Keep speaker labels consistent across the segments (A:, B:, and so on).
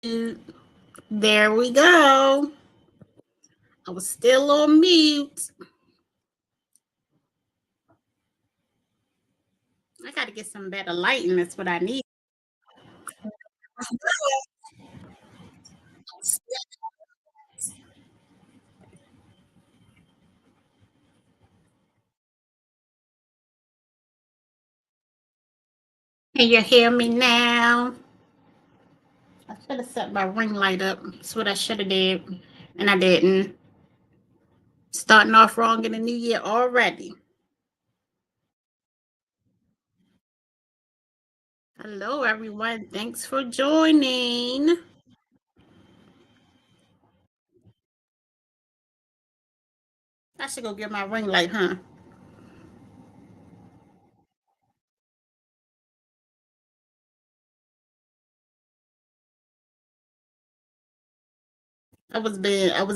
A: There we go. I was still on mute. I got to get some better lighting. That's what I need. Can you hear me now? I should have set my ring light up. That's what I should have did, and I didn't. Starting off wrong in the new year already. Hello, everyone. Thanks for joining. I should go get my ring light, huh? I was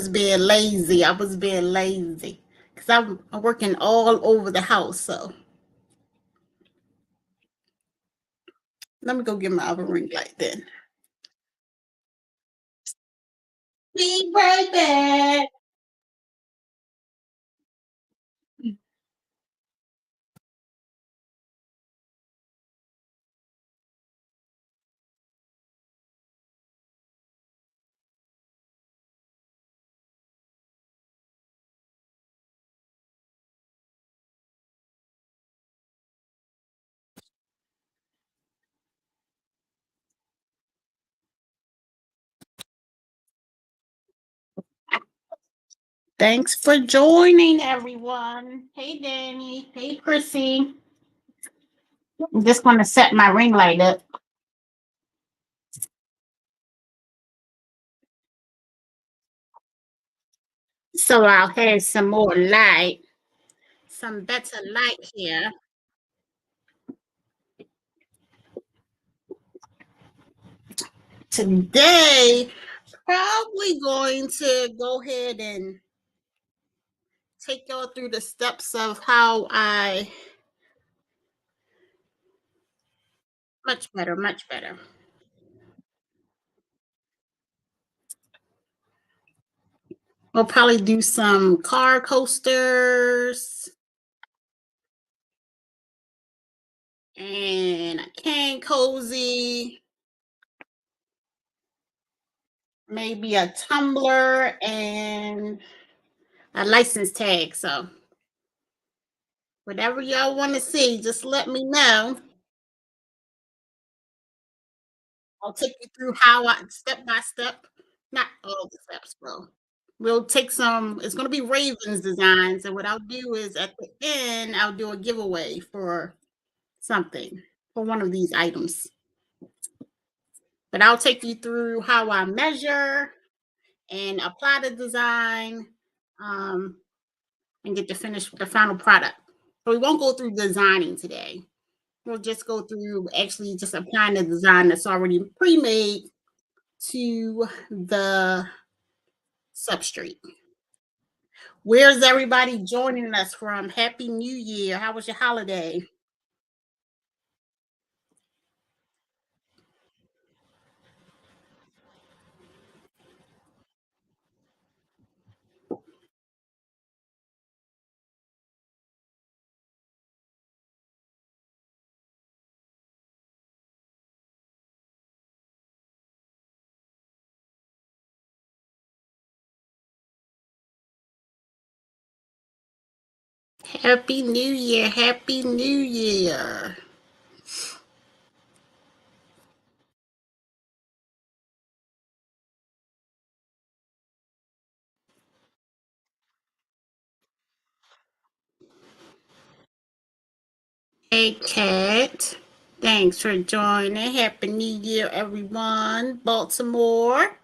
A: being lazy. I was being lazy because I'm working all over the house. So let me go get my other ring light then. Be right back. Thanks for joining, everyone. Hey, Danny. Hey, Chrissy. I'm just going to set my ring light up so I'll have some more light, some better light here. Today, probably going to go ahead and take y'all through the steps of how I. Much better, much better. We'll probably do some car coasters and a can cozy, maybe a tumbler and a license tag. So whatever y'all want to see, just let me know. I'll take you through how I step by step, not all the steps, bro. We'll take some, it's gonna be Ravens designs, and what I'll do is at the end, I'll do a giveaway for something for one of these items. But I'll take you through how I measure and apply the design, um, and get to finish the final product. So we won't go through designing today. We'll just go through actually just applying the design that's already pre-made to the substrate. Where's everybody joining us from? Happy New Year. How was your holiday? Happy New Year. Happy New Year. Hey, Kat. Thanks for joining. Happy New Year, everyone. Baltimore,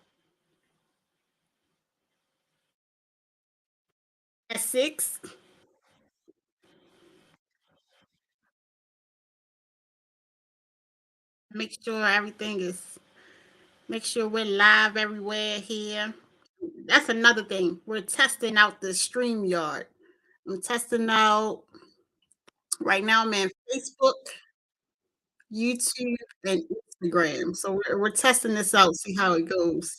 A: Essex. Make sure everything is, make sure we're live everywhere here. That's another thing. We're testing out the StreamYard. I'm testing out right now. I'm in Facebook, YouTube, and Instagram. So we're testing this out, see how it goes.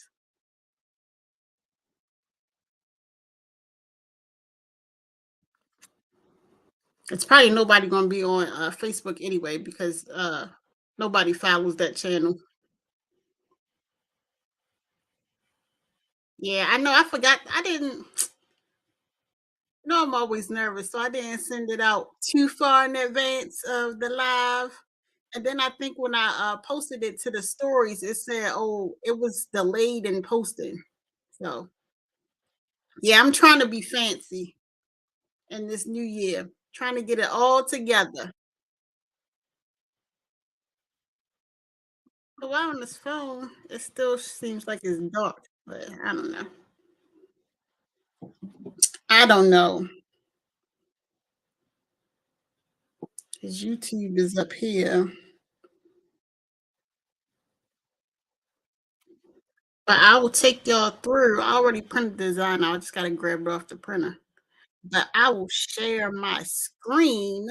A: It's probably nobody gonna be on Facebook anyway because nobody follows that channel. Yeah, I know. I forgot. I didn't. No, I'm always nervous, so I didn't send it out too far in advance of the live. And then I think when I posted it to the stories, it said, "Oh, it was delayed in posting." So yeah, I'm trying to be fancy in this new year, trying to get it all together. But while on this phone, it still seems like it's dark, but I don't know. I don't know. His YouTube is up here, but I will take y'all through. I already printed the design. I just gotta grab it off the printer. But I will share my screen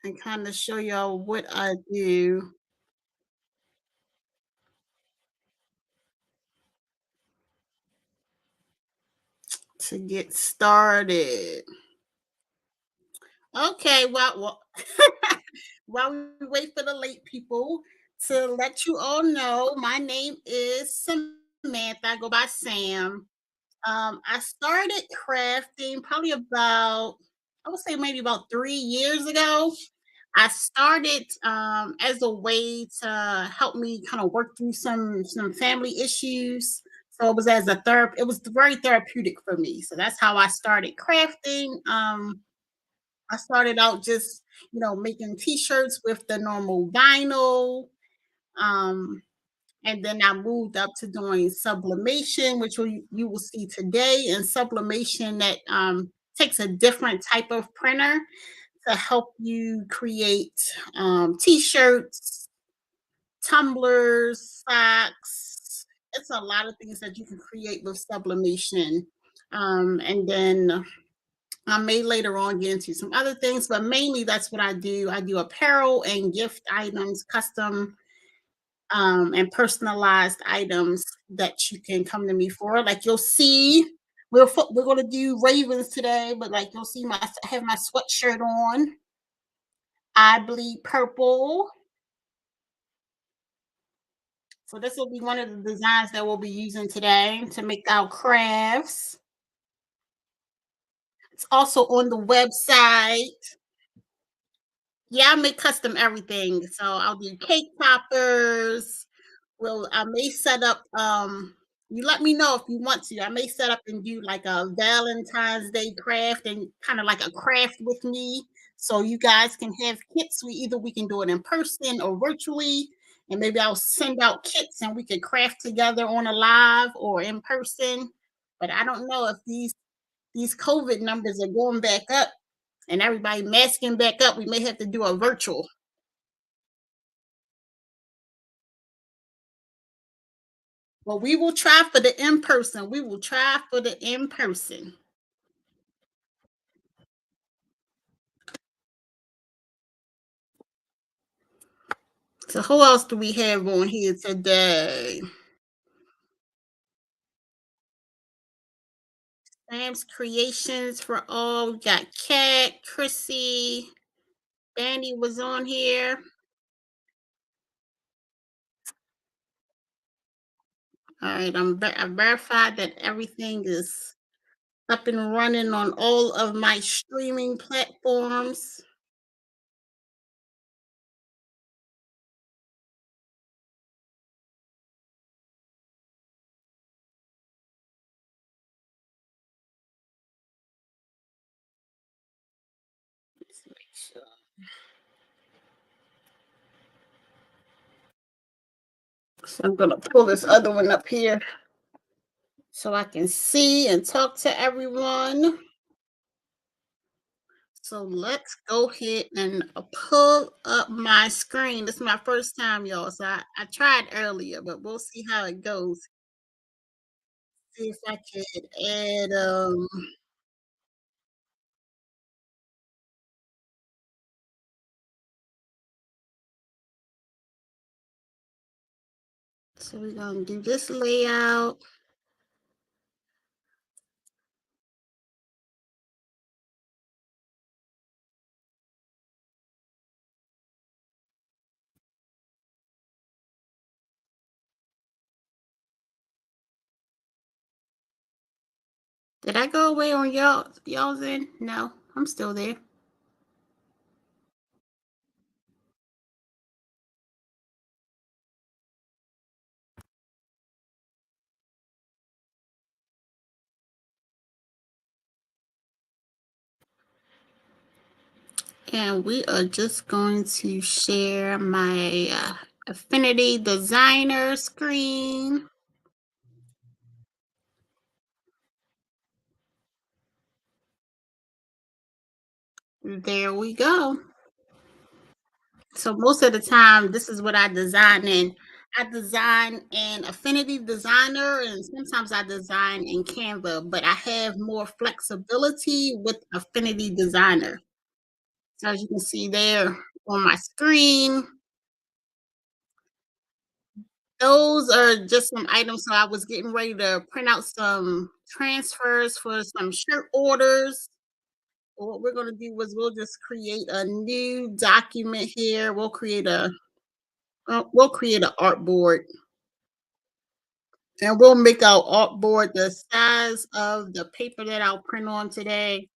A: and kind of show y'all what I do to get started. Okay, while we wait for the late people to let you all know, my name is Samantha. I go by Sam. I started crafting probably about, I would say maybe about 3 years ago. I started as a way to help me kind of work through some family issues. So it was as a therapy. It was very therapeutic for me. So that's how I started crafting. I started out just making T-shirts with the normal vinyl. Um, and then I moved up to doing sublimation, which you will see today. And sublimation that takes a different type of printer to help you create t-shirts, tumblers, socks. It's a lot of things that you can create with sublimation. And then I may later on get into some other things, but mainly that's what I do. I do apparel and gift items, custom and personalized items that you can come to me for. Like you'll see, we're gonna do ravens today, but like you'll see I have my sweatshirt on. I bleed purple. So this will be one of the designs that we'll be using today to make our crafts. It's also on the website. Yeah, I make custom everything. So I'll do cake toppers. Well, I may set up you let me know if you want to. I may set up and do like a Valentine's Day craft and kind of like a craft with me. So you guys can have kits. We can do it in person or virtually. And maybe I'll send out kits and we can craft together on a live or in person. But I don't know if these COVID numbers are going back up and everybody masking back up, we may have to do a virtual. Well, we will try for the in person. We will try for the in person. So, who else do we have on here today? Sam's Creations for All. We got Kat, Chrissy, Danny was on here. All right, I verified that everything is up and running on all of my streaming platforms. Let's make sure. So I'm gonna pull this other one up here so I can see and talk to everyone. So let's go ahead and pull up my screen. This is my first time, y'all. So I tried earlier, but we'll see how it goes. See if I could add So we're gonna do this layout. Did I go away on y'all's end? No, I'm still there. And we are just going to share my Affinity Designer screen. There we go. So most of the time, this is what I design in. I design in Affinity Designer, and sometimes I design in Canva, but I have more flexibility with Affinity Designer. So as you can see there on my screen, those are just some items. So I was getting ready to print out some transfers for some shirt orders. What we're going to do is we'll just create a new document here. We'll create an artboard, and we'll make our artboard the size of the paper that I'll print on today.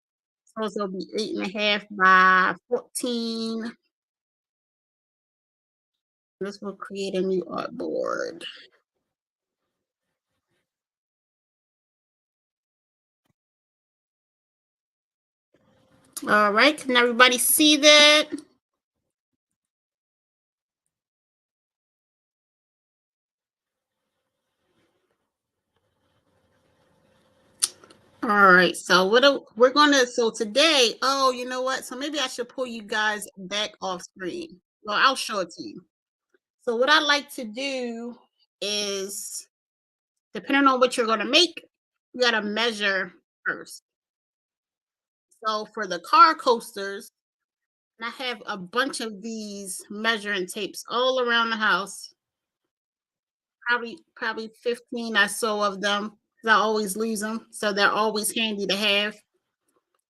A: So it'll be 8.5 by 14. This will create a new artboard. All right, can everybody see that? All right, so we're gonna so today, oh, you know what? So maybe I should pull you guys back off screen. Well, I'll show it to you. So what I like to do is, depending on what you're gonna make, you gotta measure first. So for the car coasters, and I have a bunch of these measuring tapes all around the house. Probably 15 or so of them, because I always lose them, so they're always handy to have.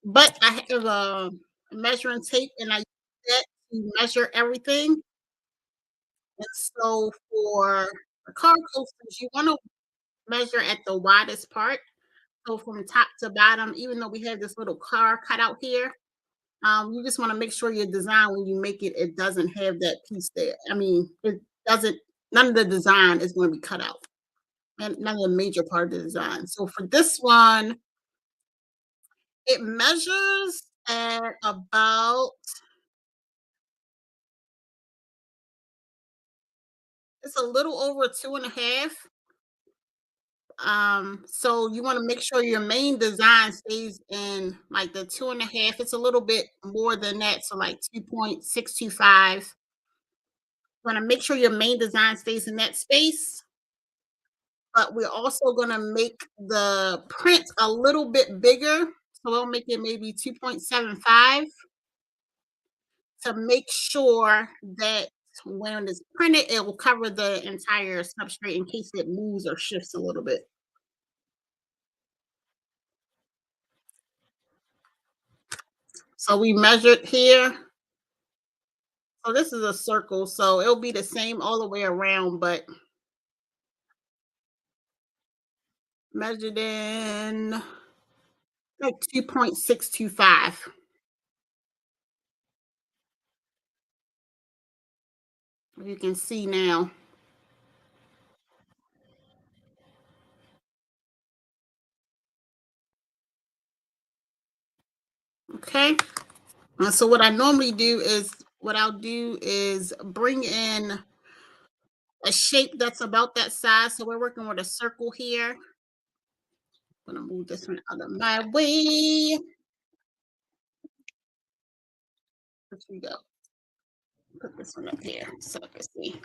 A: But I have a measuring tape, and I use that to measure everything. And so for the car coasters, you want to measure at the widest part. So from top to bottom, even though we have this little car cut out here, you just want to make sure your design when you make it, it doesn't have that piece there. I mean, it doesn't. None of the design is going to be cut out, and none of the major part of the design. So for this one, it measures at about, it's a little over 2.5. So you want to make sure your main design stays in like the 2.5. It's a little bit more than that, so like 2.625. Want to make sure your main design stays in that space, but we're also going to make the print a little bit bigger. So we'll make it maybe 2.75 to make sure that when it's printed, it will cover the entire substrate in case it moves or shifts a little bit. So we measured here. So this is a circle, so it'll be the same all the way around, but measured in like 2.625. You can see now. Okay. And so what I'll do is bring in a shape that's about that size. So we're working with a circle here. I'm gonna move this one out of my way. Here we go. Put this one up here so I can see.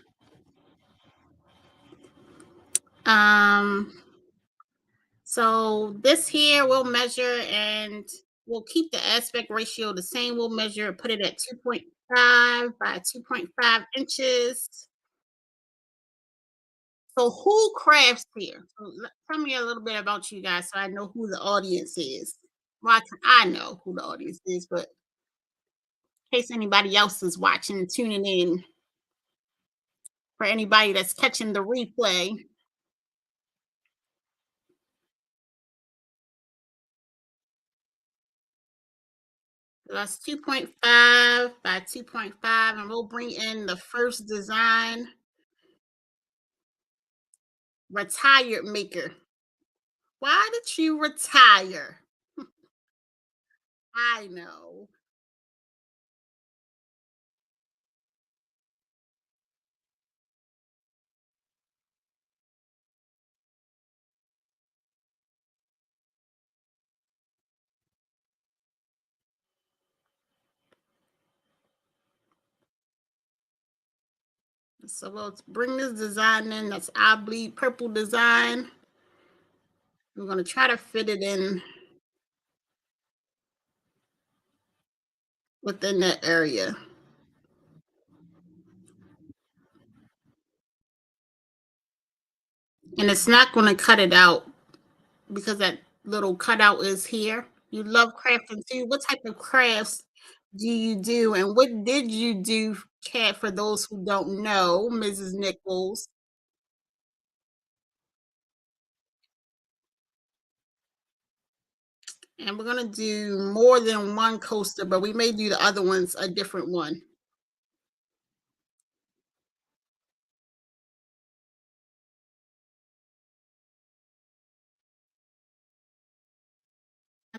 A: Um, so this here we'll measure, and we'll keep the aspect ratio the same. We'll measure, put it at 2.5 by 2.5 inches. So who crafts here? So tell me a little bit about you guys so I know who the audience is. Well, I know who the audience is, but in case anybody else is watching and tuning in, for anybody that's catching the replay, that's 2.5 by 2.5, and we'll bring in the first design, retired maker. Why did you retire? I know. So we'll bring this design in. That's I bleed purple design. We're gonna try to fit it in within that area. And it's not gonna cut it out because that little cutout is here. You love crafting too. What type of crafts do you do? And what did you do, Kat, for those who don't know, Mrs. Nichols? And we're gonna do more than one coaster, but we may do the other ones a different one.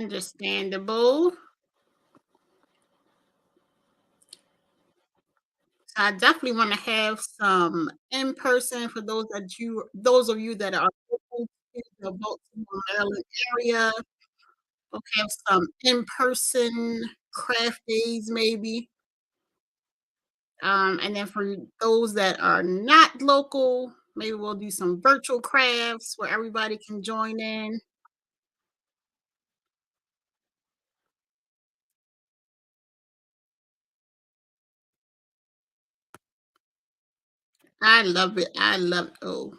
A: Understandable. I definitely want to have some in person for those of you that are local to the Baltimore, Maryland area. We'll have some in person craft days, maybe. And then for those that are not local, maybe we'll do some virtual crafts where everybody can join in. I love it. I love oh,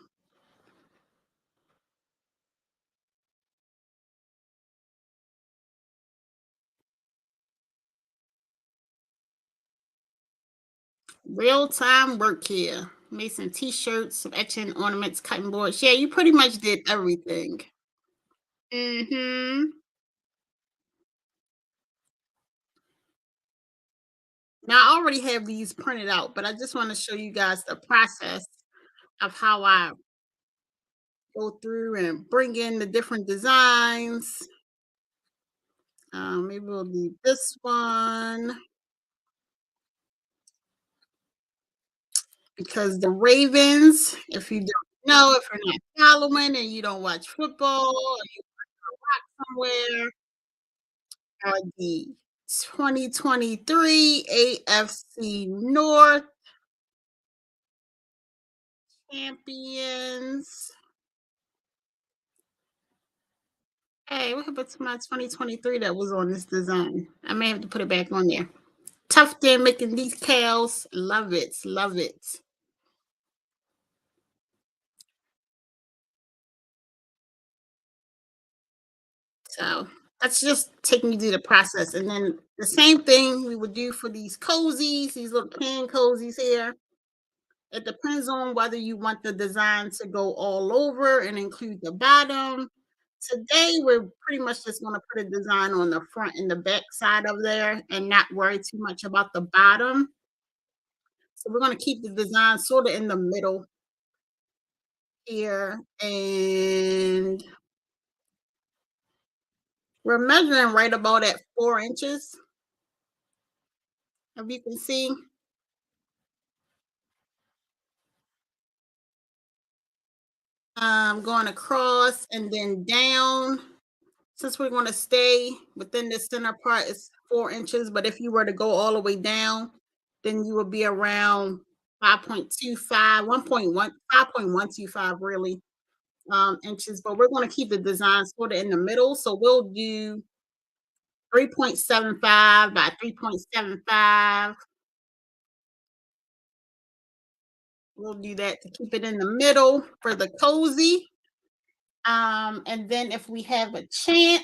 A: real time work here. Made some t-shirts, some etching ornaments, cutting boards. Yeah, you pretty much did everything. Hmm. Now I already have these printed out, but I just want to show you guys the process of how I go through and bring in the different designs. Maybe we'll do this one because the Ravens, if you don't know, if you're not following and you don't watch football or you somewhere, are the 2023 AFC North champions. Hey, what happened to my 2023 that was on this design? I may have to put it back on there. Tough day making these cows. Love it. Love it. So that's just taking you through the process. And then the same thing we would do for these cozies, these little can cozies here. It depends on whether you want the design to go all over and include the bottom. Today, we're pretty much just going to put a design on the front and the back side of there and not worry too much about the bottom. So we're going to keep the design sort of in the middle here. And we're measuring right about at 4 inches, if you can see. Going across and then down. Since we're going to stay within the center part, it's 4 inches. But if you were to go all the way down, then you would be around 5.25, 1.1, 5.125 really inches. But we're going to keep the design sort of in the middle. So we'll do 3.75 by 3.75. We'll do that to keep it in the middle for the cozy. And then if we have a chance,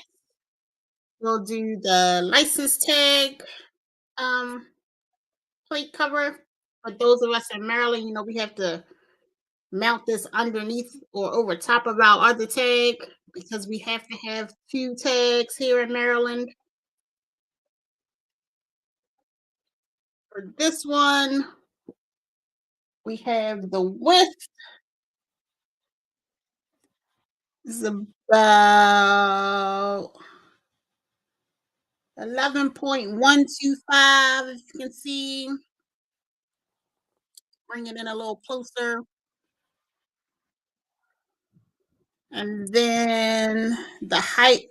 A: we'll do the license tag um plate cover. For those of us in Maryland, we have to mount this underneath or over top of our other tag because we have to have two tags here in Maryland. For this one, we have the width is about 11.125, if you can see. Bring it in a little closer. And then the height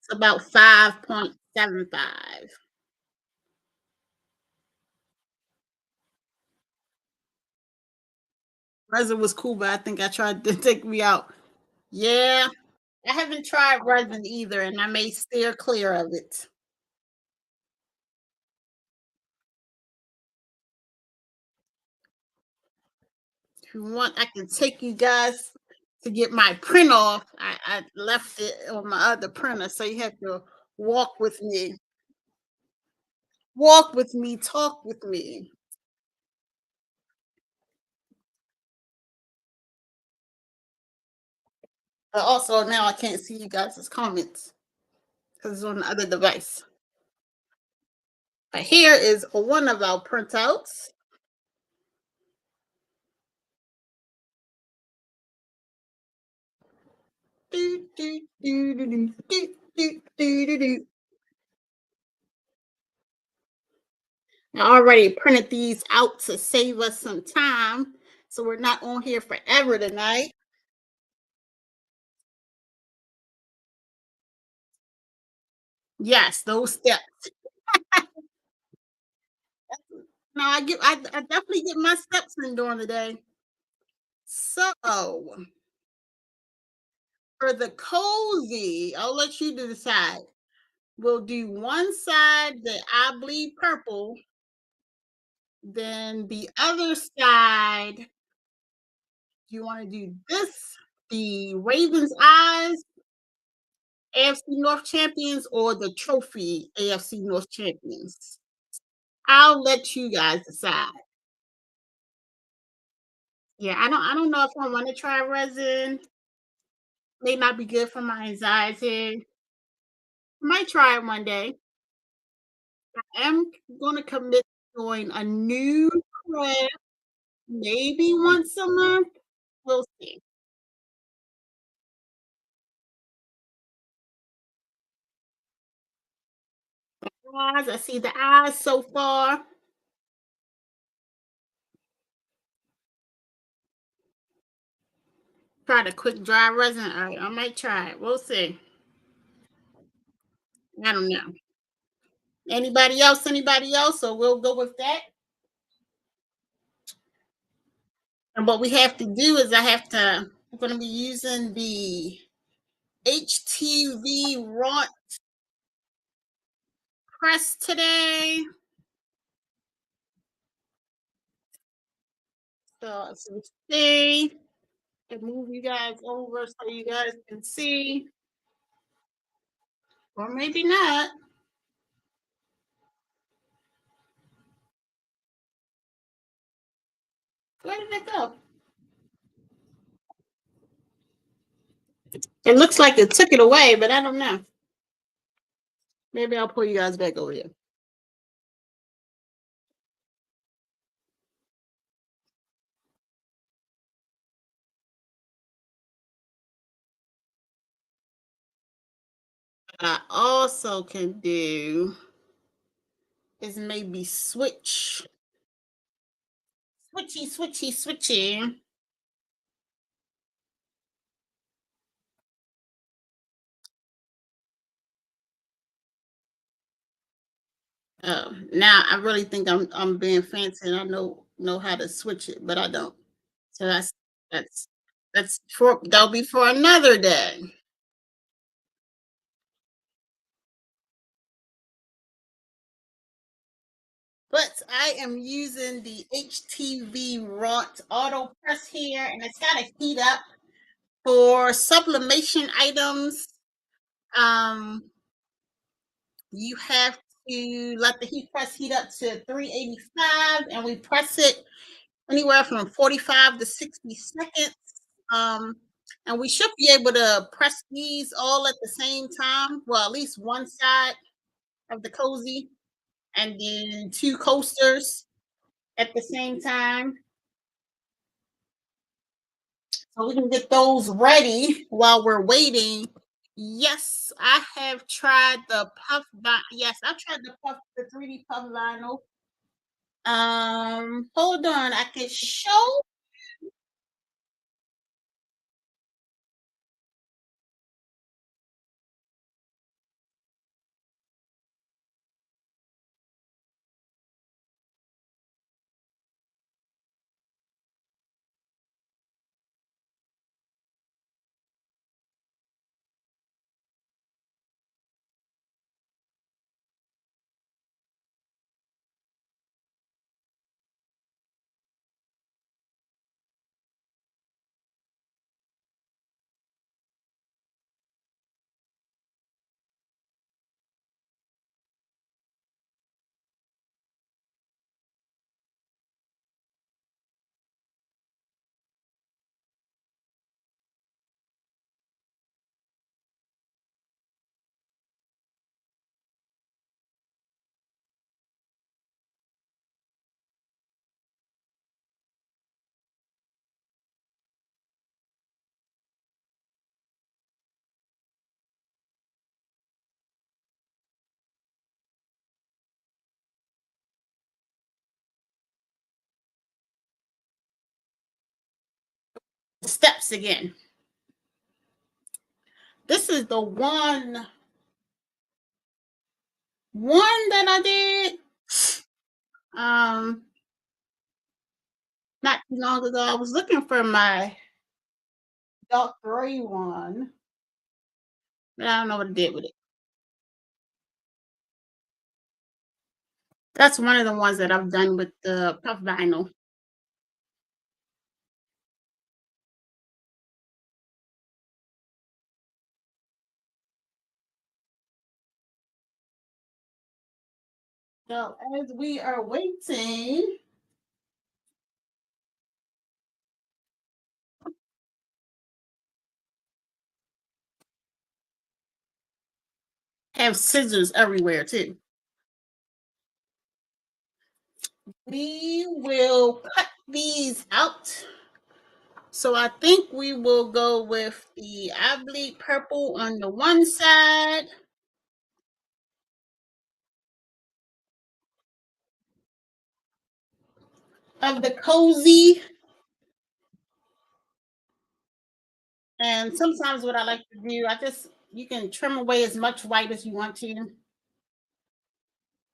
A: is about 5.75. Resin was cool, but I think I tried to take me out. Yeah, I haven't tried resin either, and I may steer clear of it. If you want, I can take you guys to get my print off. I left it on my other printer, so you have to walk with me. Walk with me, talk with me. But also now I can't see you guys' comments because it's on the other device. But here is one of our printouts. Do, do, do, do, do, do, do, do, do. I already printed these out to save us some time, so we're not on here forever tonight. Yes, those steps. No, I definitely get my steps in during the day. So for the cozy, I'll let you decide. We'll do one side that I bleed purple, then the other side. You want to do this? The Ravens eyes AFC North champions or the trophy AFC North champions? I'll let you guys decide. Yeah, I don't know if I want to try resin. May not be good for my anxiety. Might try it one day. I am gonna commit to doing a new craft maybe once a month. We'll see. Eyes, I see the eyes so far. Try the quick dry resin. All right, I might try it. We'll see. I don't know. Anybody else? Anybody else? So we'll go with that. And what we have to do is I'm going to be using the HTVRont press today. So as you see, I move you guys over so you guys can see, or maybe not. Where did it go? It looks like it took it away, but I don't know. Maybe I'll pull you guys back over here. What I also can do is maybe switchy. Now I really think I'm being fancy and I know how to switch it, but I don't. So that's that'll be for another day. But I am using the HTVRont auto press here, and it's got to heat up for sublimation items. Um, you have to let the heat press heat up to 385, and we press it anywhere from 45 to 60 seconds. Um, and we should be able to press these all at the same time. Well, at least one side of the cozy, and then two coasters at the same time. So we can get those ready while we're waiting. Yes, I have tried the puff. Yes, I've tried the 3D puff vinyl. Hold on, I can show the steps again. This is the one that I did not too long ago. I was looking for my dark gray one, but I don't know what I did with it. That's one of the ones that I've done with the puff vinyl. So as we are waiting, have scissors everywhere too. We will cut these out. So I think we will go with the I bleed purple on the one side of the cozy. And sometimes what I like to do, you can trim away as much white as you want to.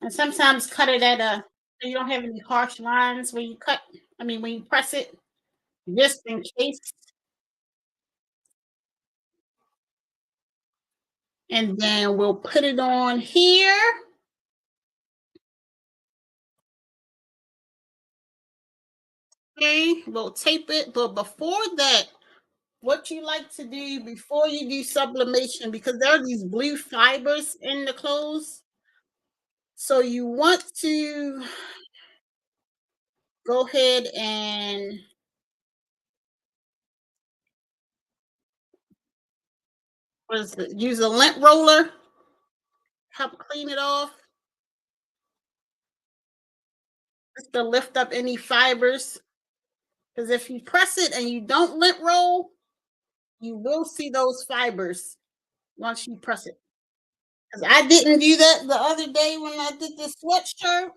A: And sometimes cut it at a so you don't have any harsh lines when you when you press it, just in case. And then we'll put it on here. Okay, we'll tape it. But before that, what you like to do before you do sublimation, because there are these blue fibers in the clothes. So you want to go ahead and use a lint roller, help clean it off, just to lift up any fibers. Because if you press it and you don't lint roll, you will see those fibers once you press it. Because I didn't do that the other day when I did the sweatshirt.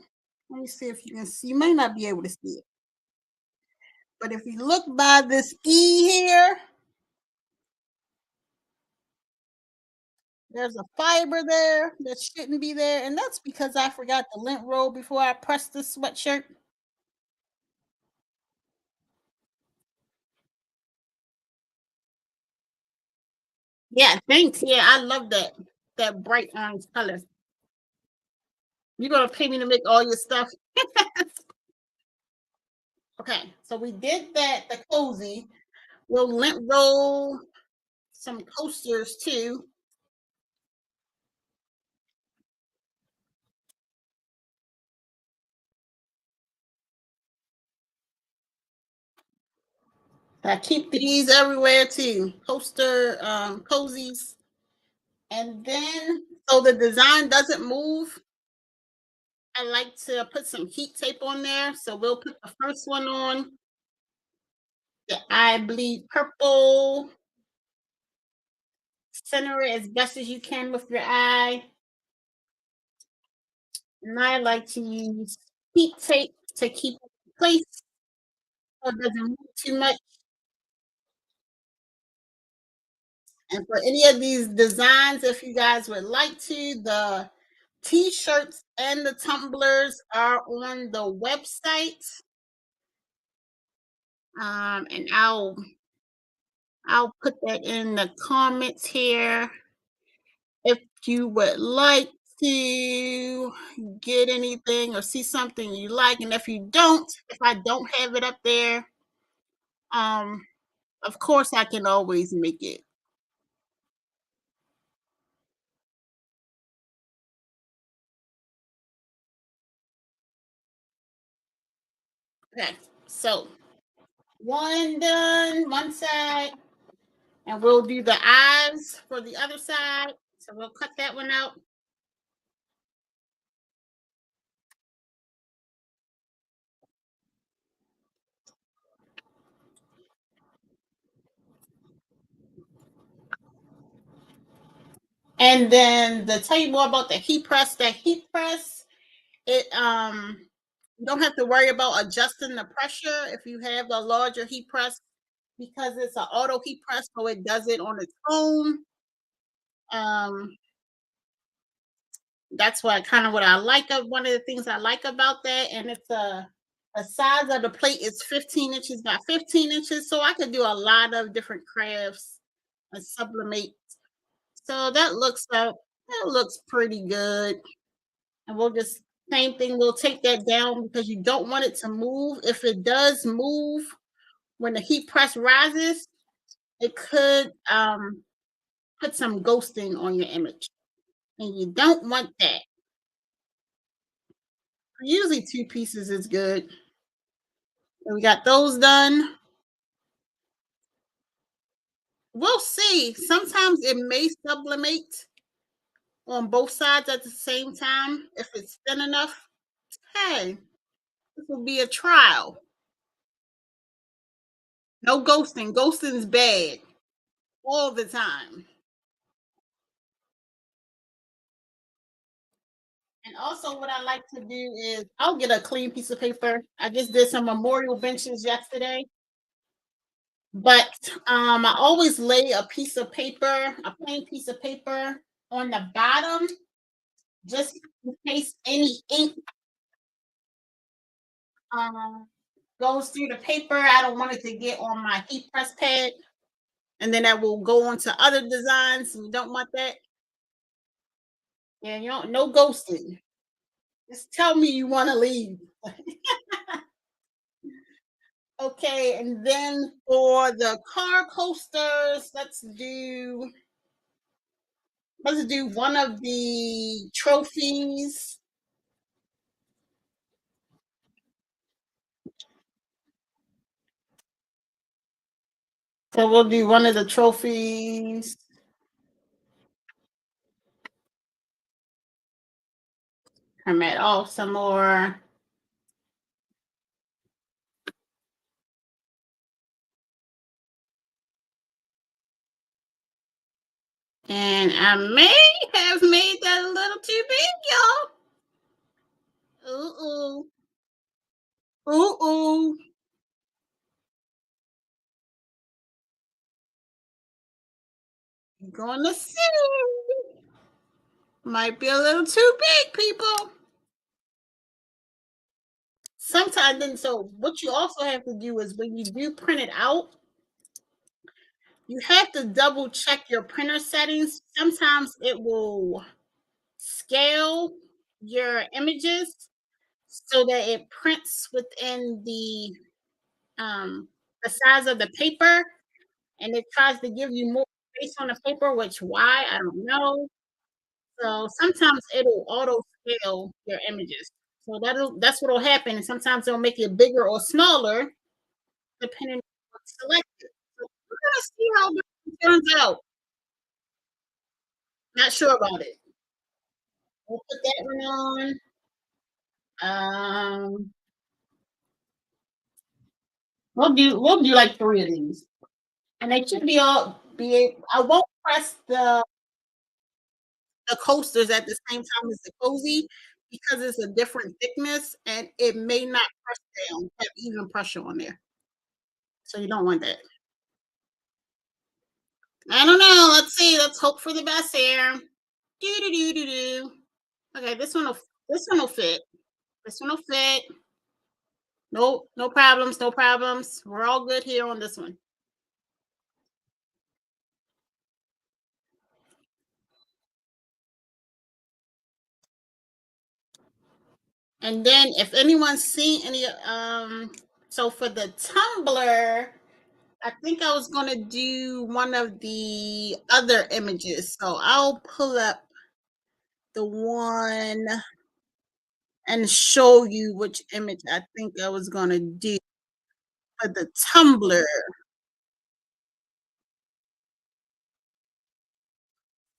A: Let me see if you can see. You may not be able to see it. But if you look by this E here, there's a fiber there that shouldn't be there. And that's because I forgot the lint roll before I pressed the sweatshirt. Yeah, thanks. Yeah, I love that bright orange color. You're gonna pay me to make all your stuff. Okay, so we did that. The cozy. We'll lint roll some coasters too. I keep these everywhere too. Coaster cozies. And then so the design doesn't move, I like to put some heat tape on there. So we'll put the first one on. The eye bleed purple. Center it as best as you can with your eye. And I like to use heat tape to keep it in place so it doesn't move too much. And for any of these designs, if you guys would like to, the t-shirts and the tumblers are on the website. And I'll put that in the comments here if you would like to get anything or see something you like. And if you don't, if I don't have it up there, um, of course I can always make it. Okay, so one done, one side, and we'll do the eyes for the other side. So we'll cut that one out. And then to tell you more about the heat press, it you don't have to worry about adjusting the pressure if you have a larger heat press because it's an auto heat press, so it does it on its own. Um, that's what kind of what I like of one of the things I like about that, and it's a size of the plate is 15 inches by 15 inches, so I could do a lot of different crafts and sublimate. So that looks pretty good. And we'll just same thing, we'll take that down because you don't want it to move. If it does move when the heat press rises, it could put some ghosting on your image. And you don't want that. Usually two pieces is good. So we got those done. We'll see. Sometimes it may sublimate on both sides at the same time if it's thin enough. Hey, this will be a trial. No ghosting. Ghosting is bad all the time. And also, what I like to do is I'll get a clean piece of paper. I just did some memorial benches yesterday, but I always lay a piece of paper, a plain piece of paper, on the bottom, just in case any ink um, goes through the paper. I don't want it to get on my heat press pad, and then that will go on to other designs. You don't want that. Yeah, you don't. No ghosting. Just tell me you want to leave. Okay, and then for the car coasters, let's do one of the trophies. So we'll do one of the trophies. Turn that off some more. And I may have made that a little too big, y'all. Ooh, ooh. Ooh, ooh. You're gonna see. Might be a little too big, people. Sometimes then so what you also have to do is when you do print it out, you have to double check your printer settings. Sometimes it will scale your images so that it prints within the size of the paper, and it tries to give you more space on the paper, which why I don't know. So sometimes it'll auto scale your images. So that's what'll happen. And sometimes it'll make it bigger or smaller depending on what's selected. So we're gonna see how this turns out. Not sure about it. We'll put that one on. Um, we'll do like three of these, and they should be all be. I won't press the coasters at the same time as the cozy because it's a different thickness and it may not press down, have even pressure on there. So you don't want that. I don't know. Let's see. Let's hope for the best here. Do do do do do. Okay, this one will fit. This one will fit. No, no problems, no problems. We're all good here on this one. And then if anyone's seen any so for the tumbler, I think I was gonna do one of the other images. So I'll pull up the one and show you which image I think I was gonna do for the tumbler.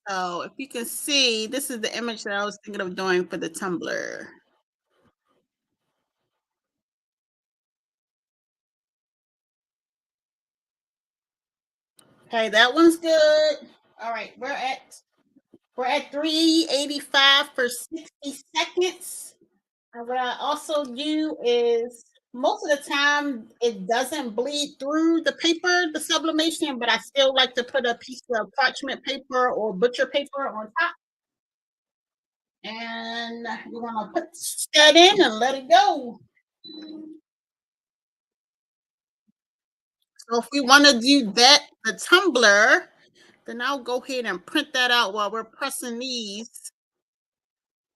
A: So if you can see, this is the image that I was thinking of doing for the tumbler. Okay, that one's good. All right, we're at 385 for 60 seconds. And what I also do is most of the time it doesn't bleed through the paper, the sublimation, but I still like to put a piece of parchment paper or butcher paper on top. And we're gonna put that in and let it go. So if we want to do that, the tumbler, then I'll go ahead and print that out while we're pressing these.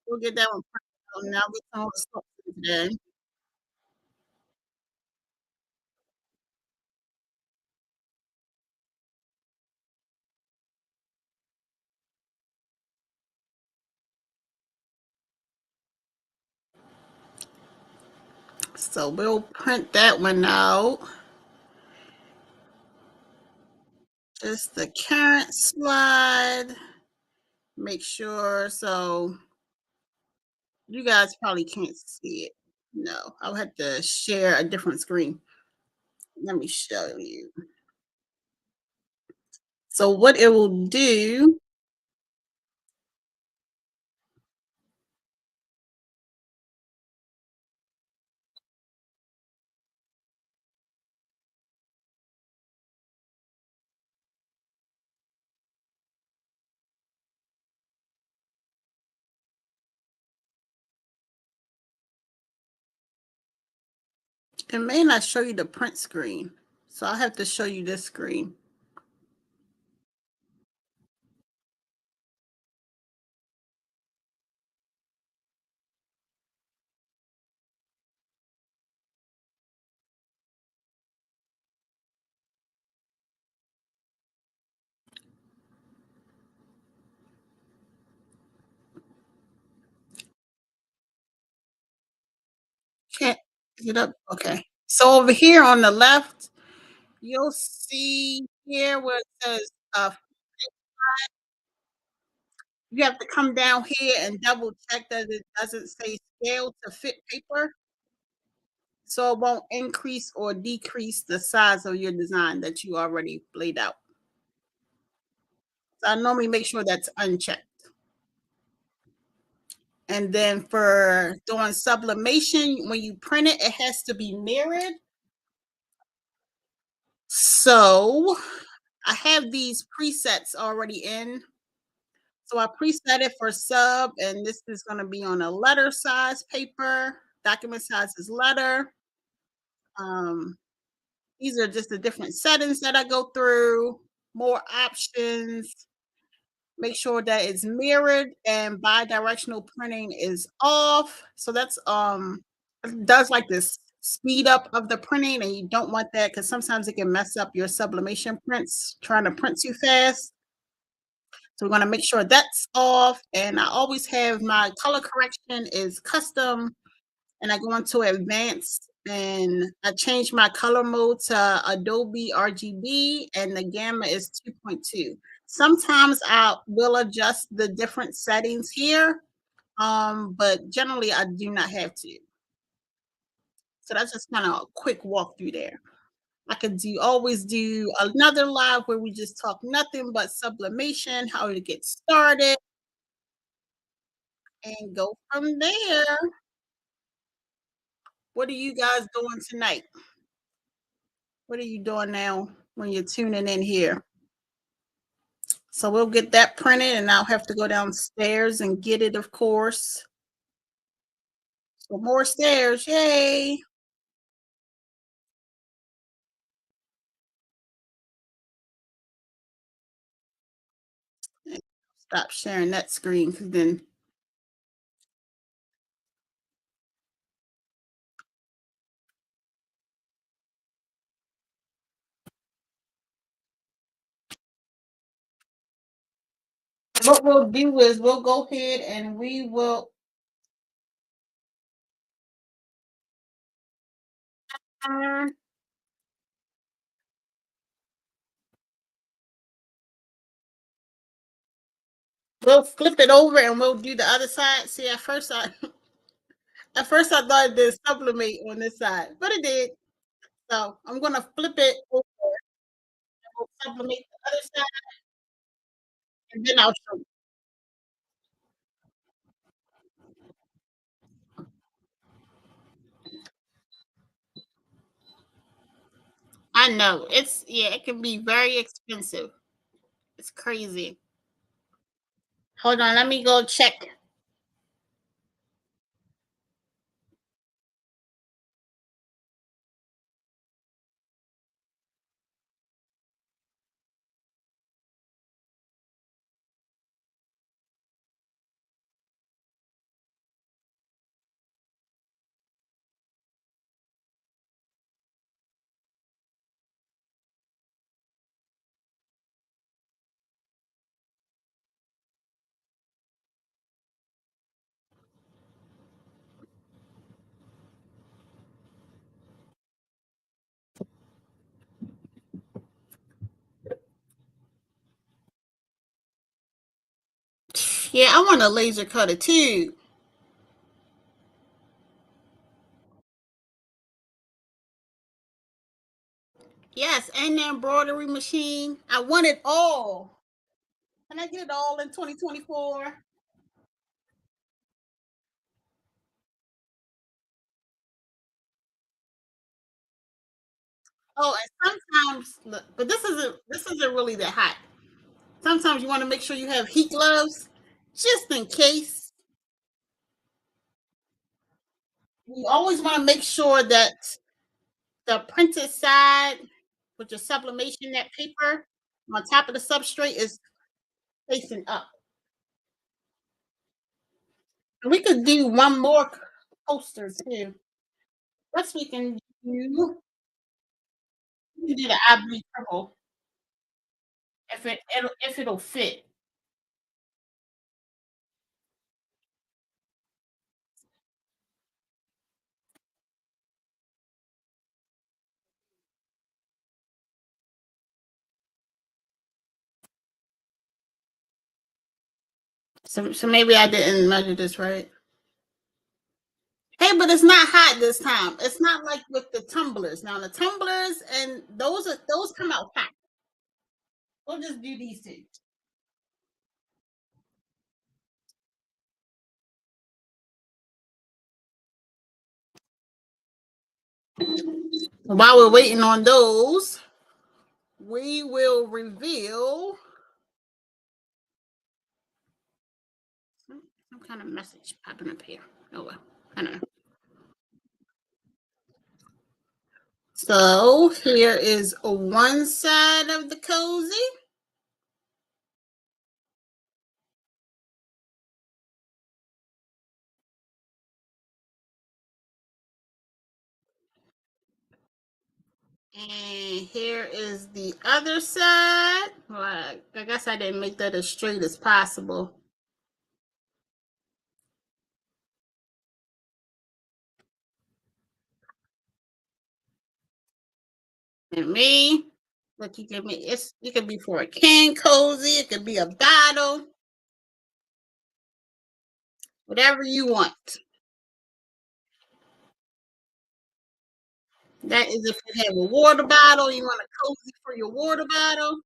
A: We'll get that one printed out. Now we can start today. So we'll print that one out. Just the current slide. Make sure so you guys probably can't see it. No, I'll have to share a different screen. Let me show you. So what it will do, it may not show you the print screen. So I'll have to show you this screen. Can't is it up? Okay. So over here on the left, you'll see here where it says you have to come down here and double check that it doesn't say scale to fit paper. So it won't increase or decrease the size of your design that you already laid out. So I normally make sure that's unchecked. And then for doing sublimation, when you print it, it has to be mirrored. So I have these presets already in. So I preset it for sub, and this is going to be on a letter size paper. Document size is letter. Um, these are just the different settings that I go through. More options. Make sure that it's mirrored and bi-directional printing is off. So that's it does like this speed up of the printing, and you don't want that because sometimes it can mess up your sublimation prints trying to print too fast. So we're gonna make sure that's off. And I always have my color correction is custom, and I go into advanced and I change my color mode to Adobe RGB, and the gamma is 2.2. Sometimes I will adjust the different settings here, but generally I do not have to. So that's just kind of a quick walkthrough there. I could always do another live where we just talk nothing but sublimation, how to get started, and go from there. What are you guys doing tonight? What are you doing now when you're tuning in here? So we'll get that printed, and I'll have to go downstairs and get it, of course. So more stairs, yay. Stop sharing that screen because then what we'll do is we'll go ahead and we will uh, we'll flip it over and we'll do the other side. See, at first I thought it did sublimate on this side, but it did. So I'm gonna flip it over and we'll sublimate the other side, and then I'll show you. I know it can be very expensive. It's crazy. Hold on, let me go check. Yeah, I want a laser cutter too. Yes, and the embroidery machine. I want it all. Can I get it all in 2024? Oh, and sometimes look, but this isn't really that hot. Sometimes you want to make sure you have heat gloves, just in case. You always want to make sure that the printed side with your sublimation, that paper on top of the substrate is facing up. And we could do one more coaster too. What we can do, we can do the ivory purple if it'll fit. So maybe I didn't measure this right. Hey, but it's not hot this time. It's not like with the tumblers. Now the tumblers and those come out hot. We'll just do these two. While we're waiting on those, we will reveal some kind of message popping up here. Oh well, I don't know. So here is one side of the cozy. And here is the other side. Well, I guess I didn't make that as straight as possible. And me, but you can make it could be for a can cozy, it could be a bottle, whatever you want. That is if you have a water bottle, you want a cozy for your water bottle,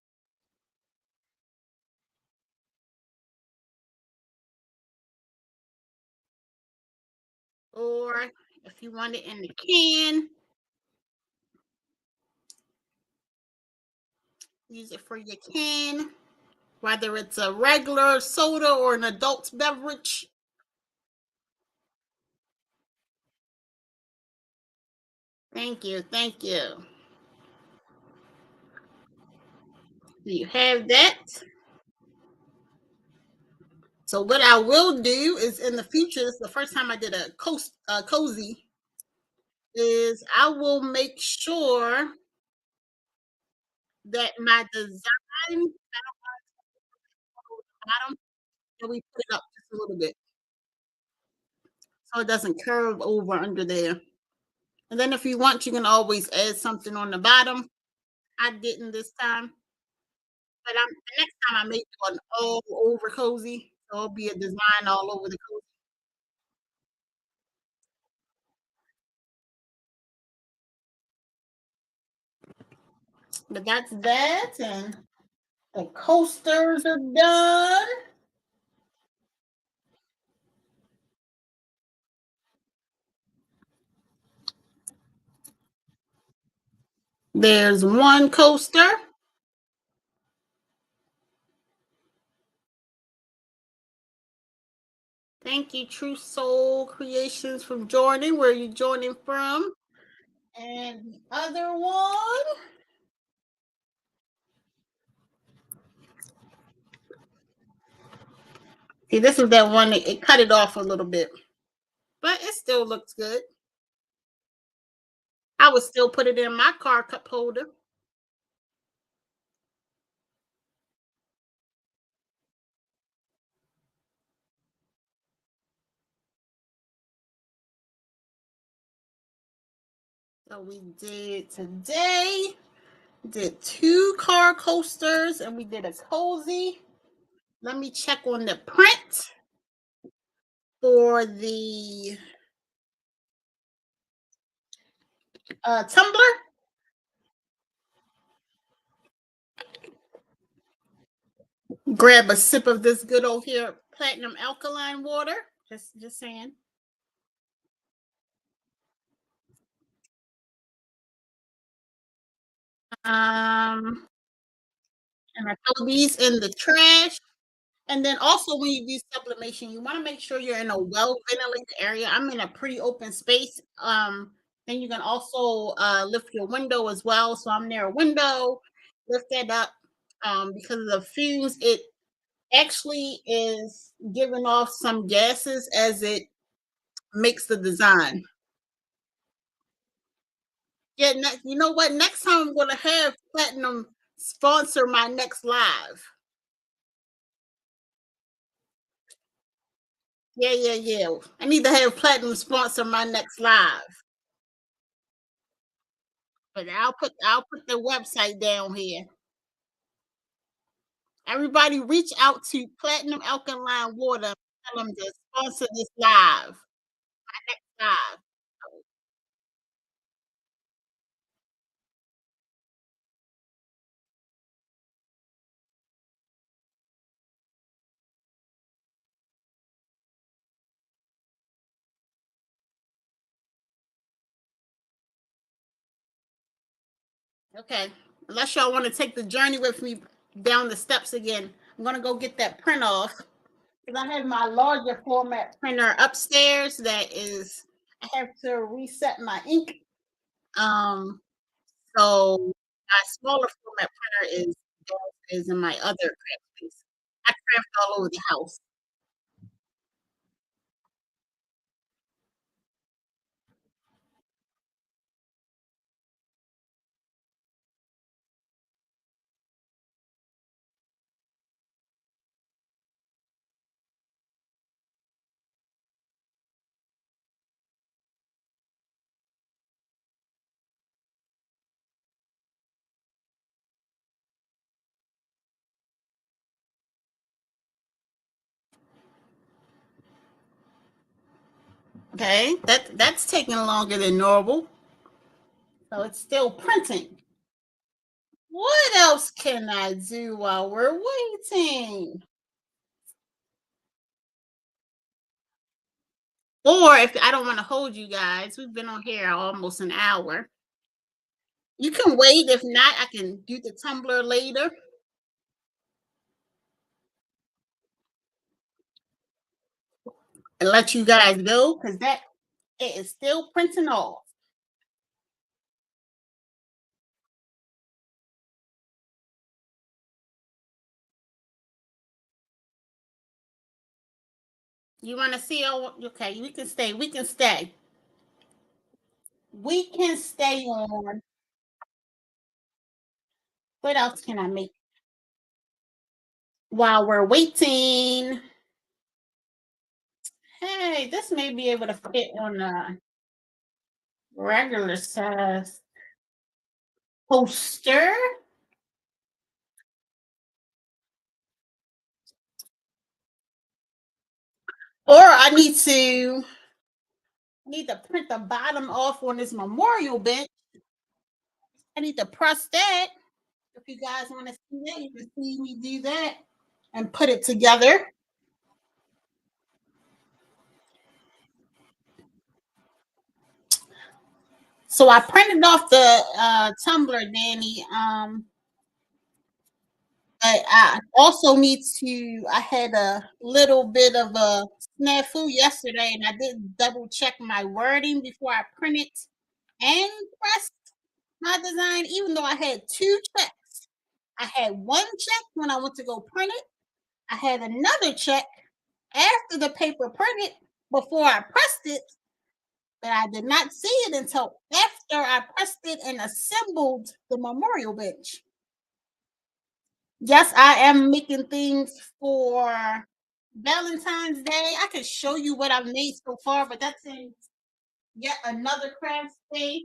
A: or if you want it in the can, use it for your can, whether it's a regular soda or an adult beverage. Thank you, thank you. Do you have that? So what I will do is in the future, this is the first time I did a cozy, is I will make sure that my design bottom, and we put it up just a little bit so it doesn't curve over under there. And then if you want, you can always add something on the bottom. I didn't this time, but the next time I may do an all over cozy. So it'll be a design all over the cozy. But that's that, and the coasters are done. There's one coaster. Thank you, True Soul Creations, from joining. Where are you joining from? And the other one. See, this is that one that it cut it off a little bit, but it still looks good. I would still put it in my car cup holder. So we did today, did two car coasters, and we did a cozy. Let me check on the print for the tumbler. Grab a sip of this good old here platinum alkaline water. Just saying. And I throw these in the trash. And then also when you do sublimation, you want to make sure you're in a well ventilated area. I'm in a pretty open space. Then you can also lift your window as well. So I'm near a window, lift that up. Because of the fumes, it actually is giving off some gases as it makes the design. Yeah, you know what? Next time I'm going to have Platinum sponsor my next live. Yeah, yeah, yeah. I need to have Platinum sponsor my next live. But I'll put the website down here. Everybody reach out to Platinum Alkaline Water. Tell them to sponsor this live. Live. Okay. Unless y'all want to take the journey with me down the steps again, I'm gonna go get that print off. Because I have my larger format printer upstairs that is I have to reset my ink. Um So my smaller format printer is in my other craft space. I craft all over the house. Okay, that's taking longer than normal. So it's still printing. What else can I do while we're waiting? Or if I don't want to hold you guys, we've been on here almost an hour. You can wait. If not, I can do the tumbler later and let you guys go because that it is still printing off. You want to see? Oh, okay. We can stay. We can stay. We can stay on. What else can I make while we're waiting? Hey, this may be able to fit on a regular size poster. Or I need to print the bottom off on this memorial bench. I need to press that. If you guys want to see that, you can see me do that and put it together. So I printed off the tumbler, Danny. But I also need to. I had a little bit of a snafu yesterday, and I didn't double check my wording before I printed and pressed my design. Even though I had two checks, I had one check when I went to go print it. I had another check after the paper printed before I pressed it, but I did not see it until after I pressed it and assembled the memorial bench. Yes, I am making things for Valentine's Day. I can show you what I've made so far, but that's in yet another craft day.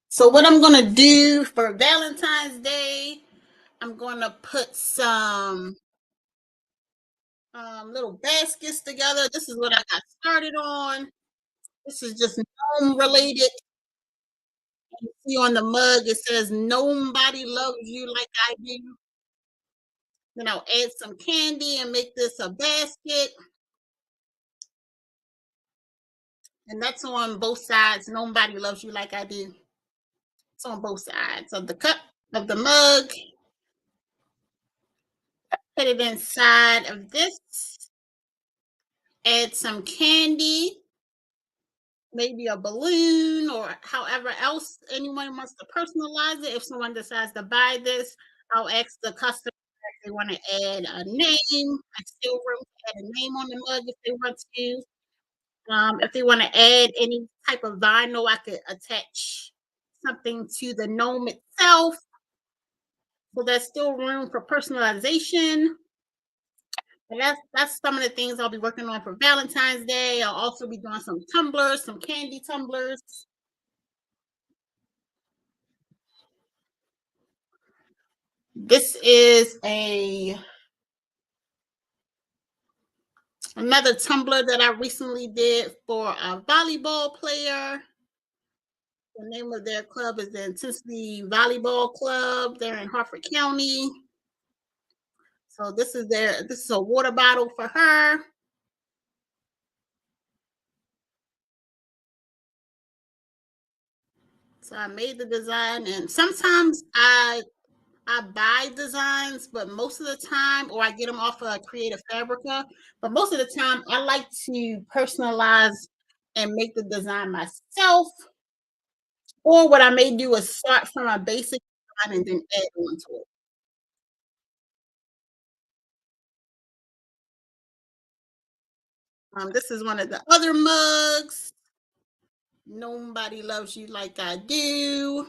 A: So what I'm gonna do for Valentine's Day, I'm gonna put some little baskets together. This is what I got started on. This is just gnome related. You see on the mug it says nobody loves you like I do. Then I'll add some candy and make this a basket. And that's on both sides. Nobody loves you like I do. It's on both sides of the cup, of the mug. Put it inside of this. Add some candy, maybe a balloon, or however else anyone wants to personalize it. If someone decides to buy this, I'll ask the customer if they want to add a name. I still room to add a name on the mug if they want to. If they want to add any type of vinyl, I could attach something to the gnome itself. So there's still room for personalization. And that's some of the things I'll be working on for Valentine's Day. I'll also be doing some tumblers, some candy tumblers. This is a another tumbler that I recently did for a volleyball player. The name of their club is the Intensity Volleyball Club. They're in Harford County. So this is a water bottle for her. So I made the design, and sometimes I buy designs, but most of the time, or I get them off of Creative Fabrica. But most of the time, I like to personalize and make the design myself. Or what I may do is start from a basic design and then add on to it. This is one of the other mugs. Nobody loves you like I do.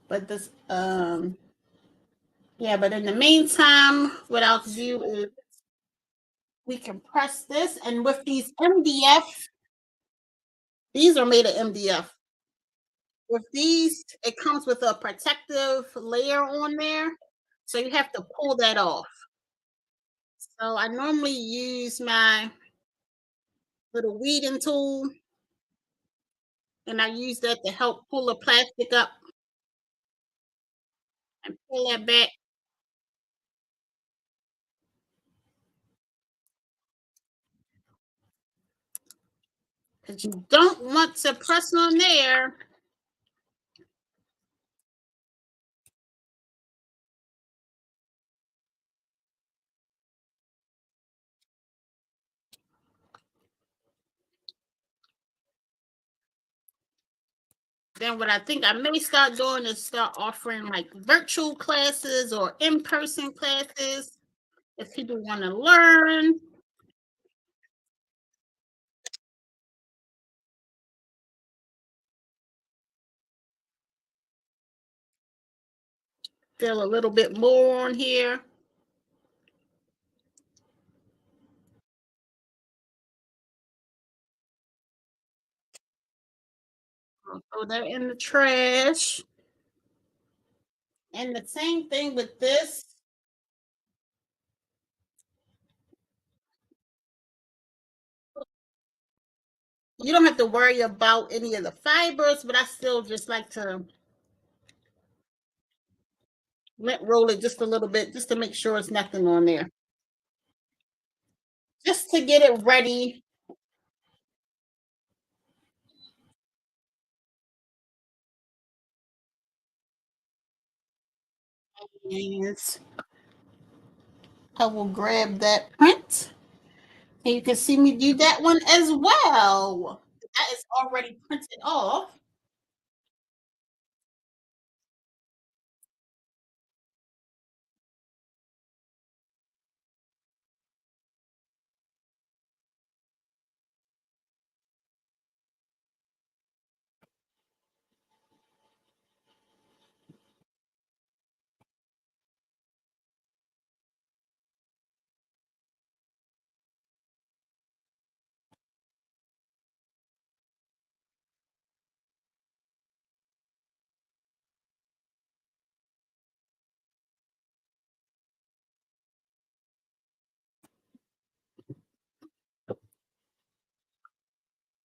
A: But this, yeah, but in the meantime, what I'll do is we can press this, and with these MDF, these are made of MDF. With these, it comes with a protective layer on there, so you have to pull that off. So I normally use my little weeding tool, and I use that to help pull the plastic up and pull that back because you don't want to press on there. Then what I think I may start doing is start offering like virtual classes or in-person classes if people want to learn. Feel a little bit more on here. I'll throw that in the trash. And the same thing with this. You don't have to worry about any of the fibers, but I still just like to lint roll it just a little bit, just to make sure it's nothing on there. Just to get it ready. And I will grab that print. And you can see me do that one as well. That is already printed off.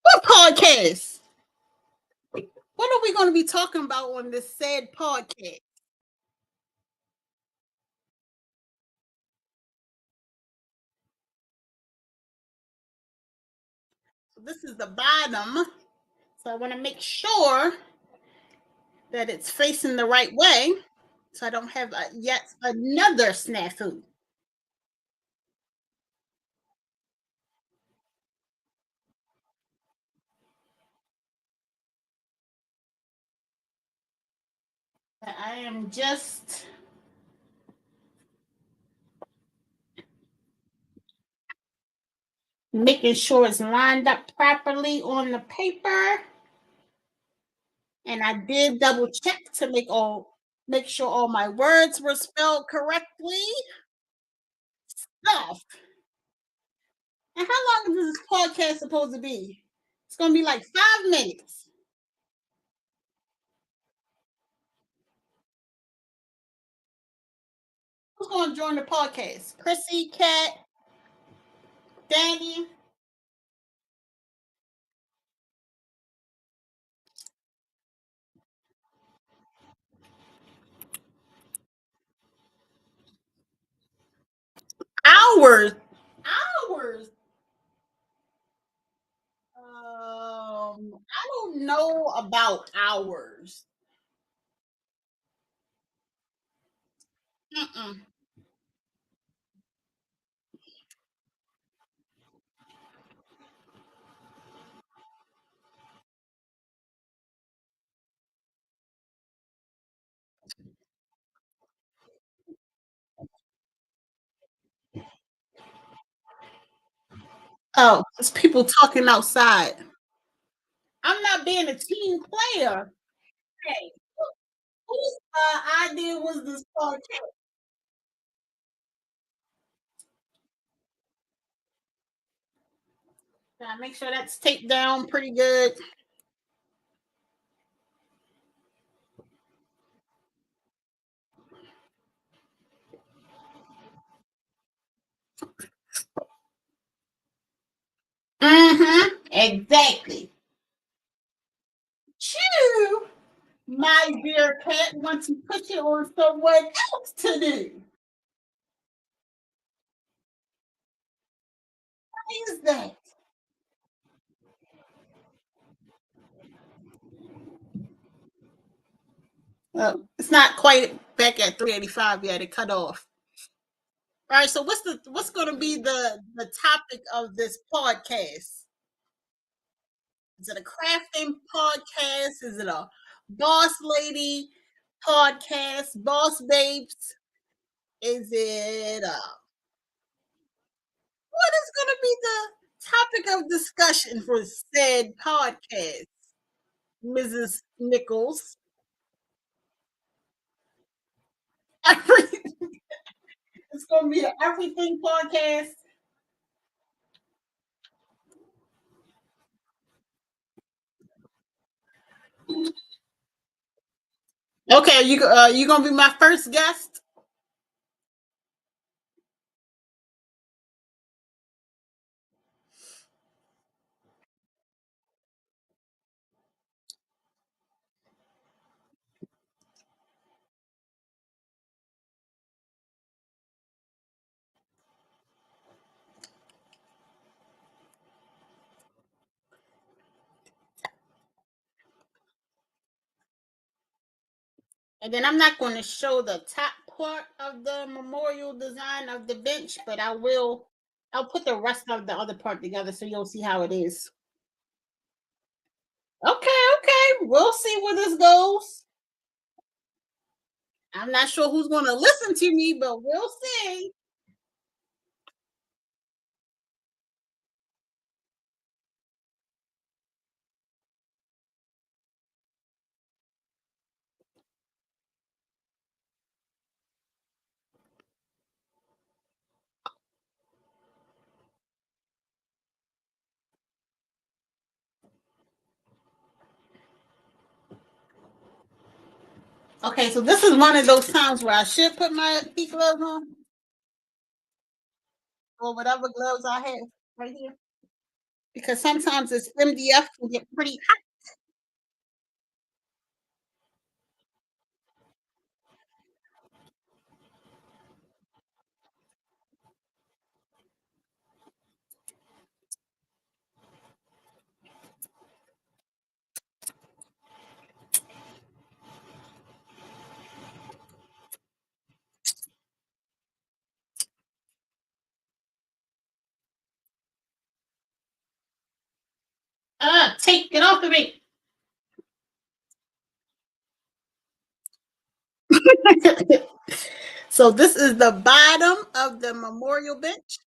A: What podcast? What are we going to be talking about on this said podcast? So this is the bottom. So I want to make sure that it's facing the right way so I don't have yet another snafu. I am just making sure it's lined up properly on the paper. And I did double check to make sure all my words were spelled correctly. Stuff. And how long is this podcast supposed to be? It's gonna be like 5 minutes. Who's gonna join the podcast? Chrissy, Kat, Danny. Hours. Hours. I don't know about hours. Mm-mm. Oh, it's people talking outside. I'm not being a team player. Hey, Whose idea was this podcast? Gotta make sure that's taped down pretty good. Mm-hmm. Exactly. Chew, my dear cat, wants to put you on someone else to do. What is that? It's not quite back at 385 yet. It cut off. All right. So what's going to be the topic of this podcast? Is it a crafting podcast? Is it a boss lady podcast? Boss babes? Is it what is going to be the topic of discussion for said podcast, Mrs. Nichols? Every, it's going to be an everything podcast. Okay, you gonna be my first guest? And then I'm not going to show the top part of the memorial design of the bench, but I will. I'll put the rest of the other part together so you'll see how it is. Okay. We'll see where this goes. I'm not sure who's going to listen to me, but we'll see. Okay, so this is one of those times where I should put my feet gloves on or whatever gloves I have right here because sometimes this MDF can get pretty hot. Take it off of me. So this is the bottom of the memorial bench.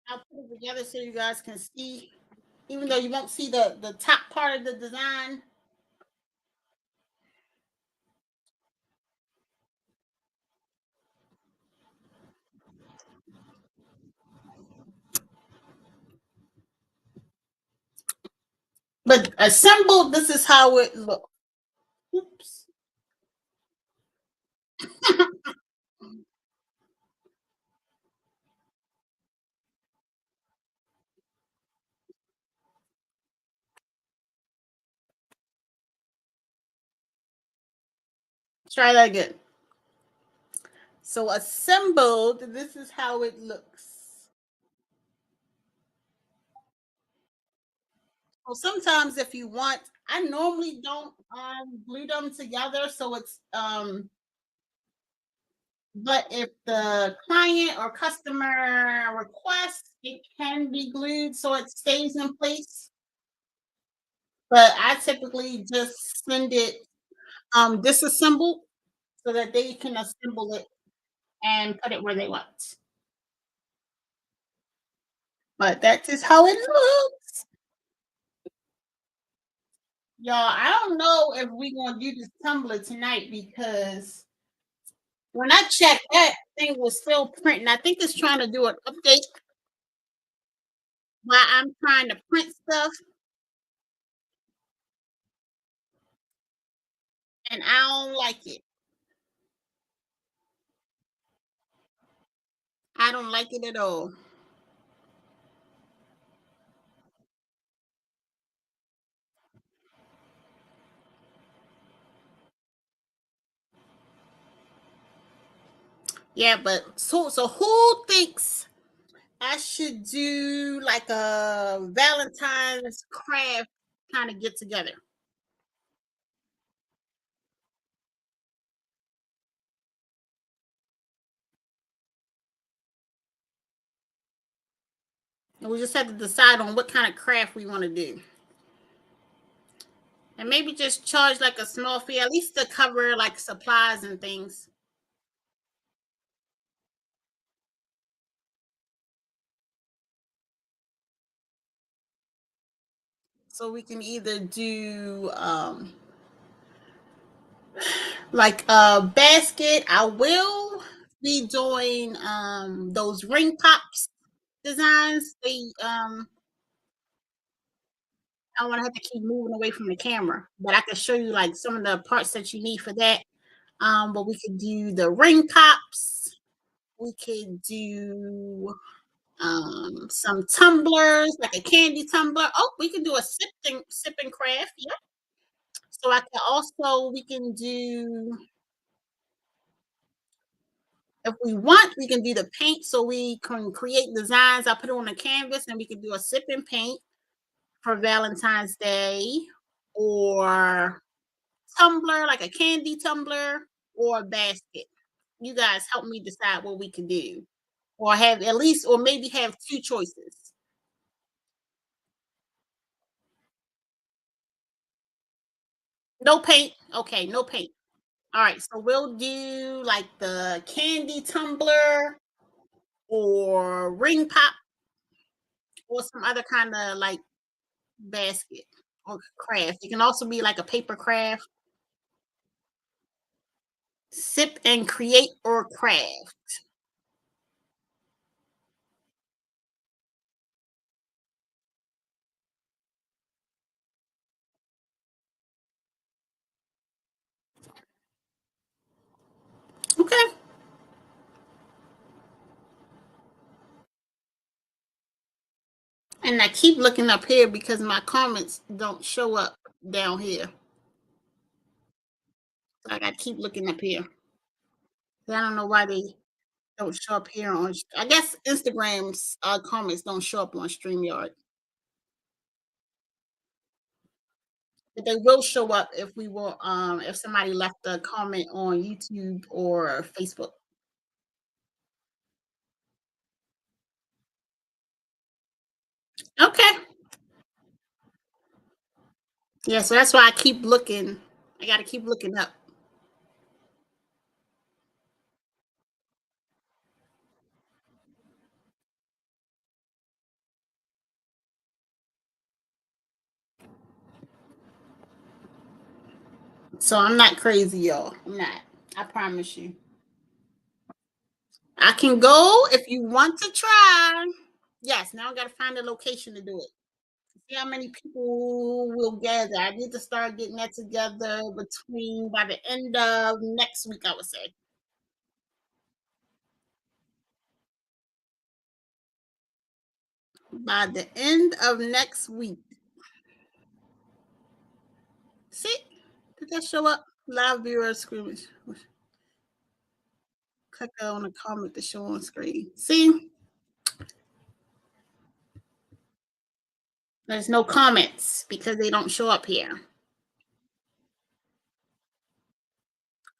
A: I'll put it together so you guys can see, even though you won't see the top part of the design. But assembled, this is how it looks. Oops. Try that again. So assembled, this is how it looks. Well, sometimes if you want, I normally don't glue them together, so it's but if the client or customer requests, it can be glued so it stays in place. But I typically just send it disassembled so that they can assemble it and put it where they want. But that is how it looks. Y'all, I don't know if we gonna do this tumbler tonight because when I checked, that thing was still printing. I think it's trying to do an update while I'm trying to print stuff, and I don't like it. I don't like it at all. Yeah, but so who thinks I should do like a Valentine's craft kind of get together? And we just have to decide on what kind of craft we want to do. And maybe just charge like a small fee, at least to cover like supplies and things. So we can either do like a basket. I will be doing those ring pops designs. They I want to have to keep moving away from the camera, but I can show you like some of the parts that you need for that. But we could do the ring pops. We could do some tumblers, like a candy tumbler. Oh, we can do a sipping craft. Yep. So I can also we can do if we want, we can do the paint so we can create designs. I put it on a canvas and we can do a sip and paint for Valentine's Day or tumbler, like a candy tumbler or a basket. You guys help me decide what we can do. Or have at least, or maybe have two choices. No paint. Okay, no paint. All right, so we'll do like the candy tumbler or ring pop or some other kind of like basket or craft. It can also be like a paper craft. Sip and create or craft. Okay. And I keep looking up here because my comments don't show up down here. So I gotta keep looking up here. I don't know why they don't show up here on. I guess Instagram's comments don't show up on Streamyard, but they will show up if we will. If somebody left a comment on YouTube or Facebook. Okay. Yeah. So that's why I keep looking. I gotta keep looking up. So I'm not crazy, y'all. I'm not. I promise you. I can go if you want to try. Yes, now I gotta find a location to do it. See how many people will gather. I need to start getting that together between by the end of next week, I would say. By the end of next week. See? Did that show up? Live viewer screen. Click on the comment to show on screen. See? There's no comments because they don't show up here.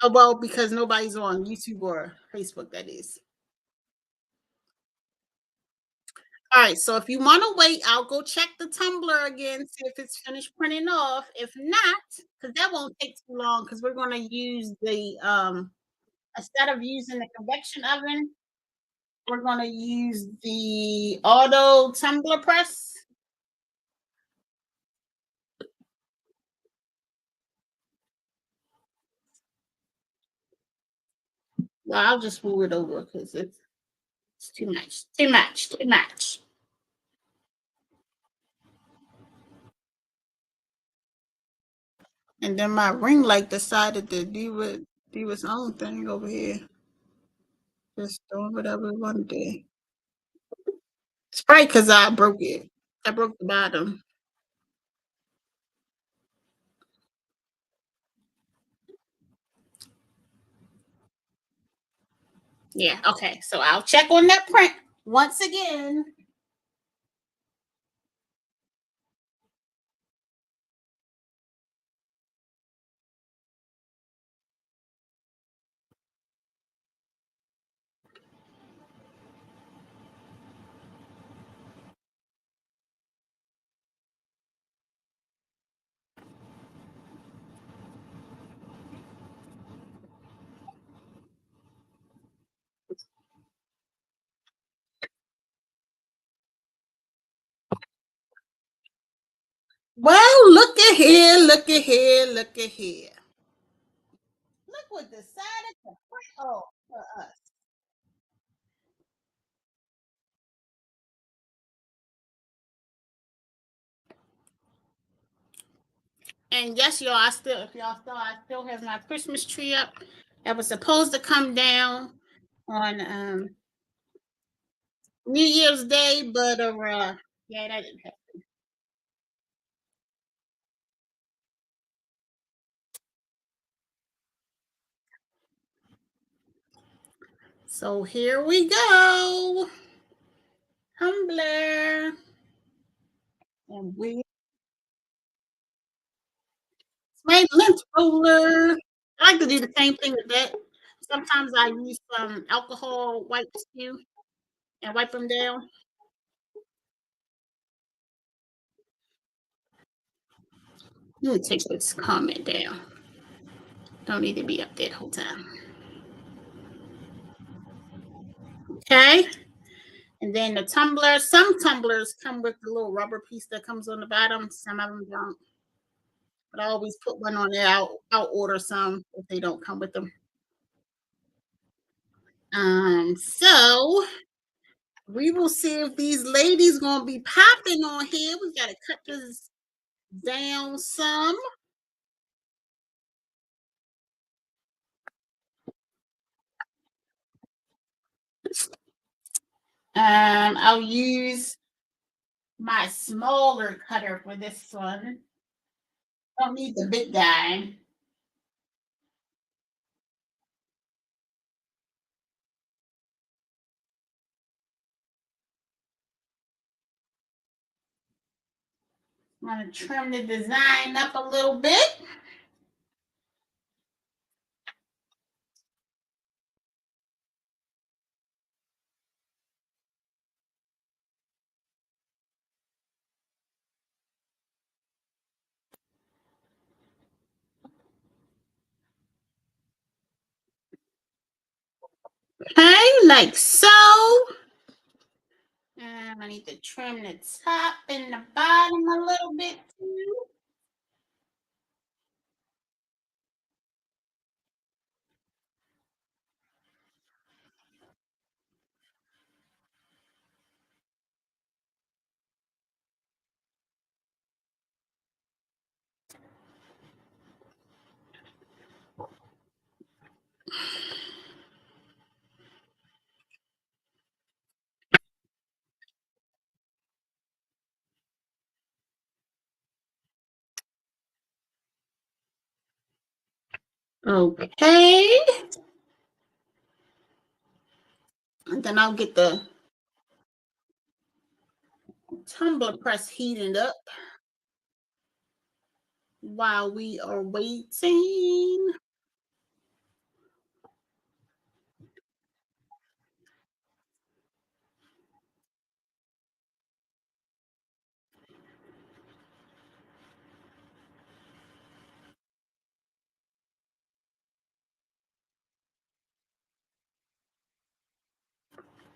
A: Oh, well, because nobody's on YouTube or Facebook, that is. All right, so if you want to wait, I'll go check the tumbler again, see if it's finished printing off. If not, because that won't take too long, because we're going to use the instead of using the convection oven, we're going to use the auto tumbler press. Well, I'll just move it over because it's too much. Too much. Too much. And then my ring light decided to do its own thing over here. Just doing whatever it wanted to. It's probably because I broke it. I broke the bottom. Yeah, okay. So I'll check on that print once again. Well, look at here, look at here, look at here. Look what decided to print off for us. And yes, y'all, I still have my Christmas tree up. That was supposed to come down on New Year's Day, but yeah, that didn't happen. So here we go, tumbler, and we made lint roller. I like to do the same thing with that. Sometimes I use some alcohol wipes too and wipe them down. Let me take this comment down. Don't need to be up there the whole time. Okay. And then the tumbler. Some tumblers come with the little rubber piece that comes on the bottom. Some of them don't. But I always put one on there. I'll order some if they don't come with them. So we will see if these ladies gonna be popping on here. We gotta cut this down some. I'll use my smaller cutter for this one. Don't need the big guy. I'm gonna trim the design up a little bit. Okay, like so. And I need to trim the top and the bottom a little bit too. Okay. And then I'll get the tumbler press heating up while we are waiting.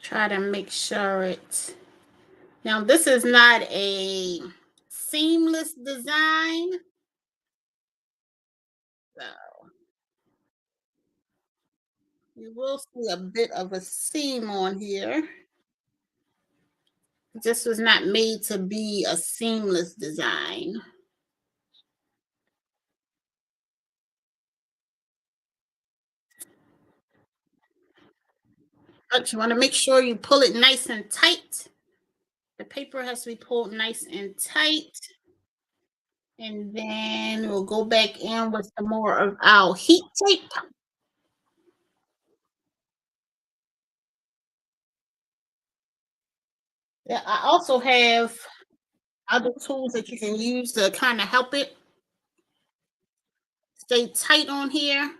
A: Try to make sure it's now this is not a seamless design. So You will see a bit of a seam on here. This was not made to be a seamless design. But you want to make sure you pull it nice and tight. The paper has to be pulled nice and tight. And then we'll go back in with some more of our heat tape. Yeah, I also have other tools that you can use to kind of help it stay tight on here.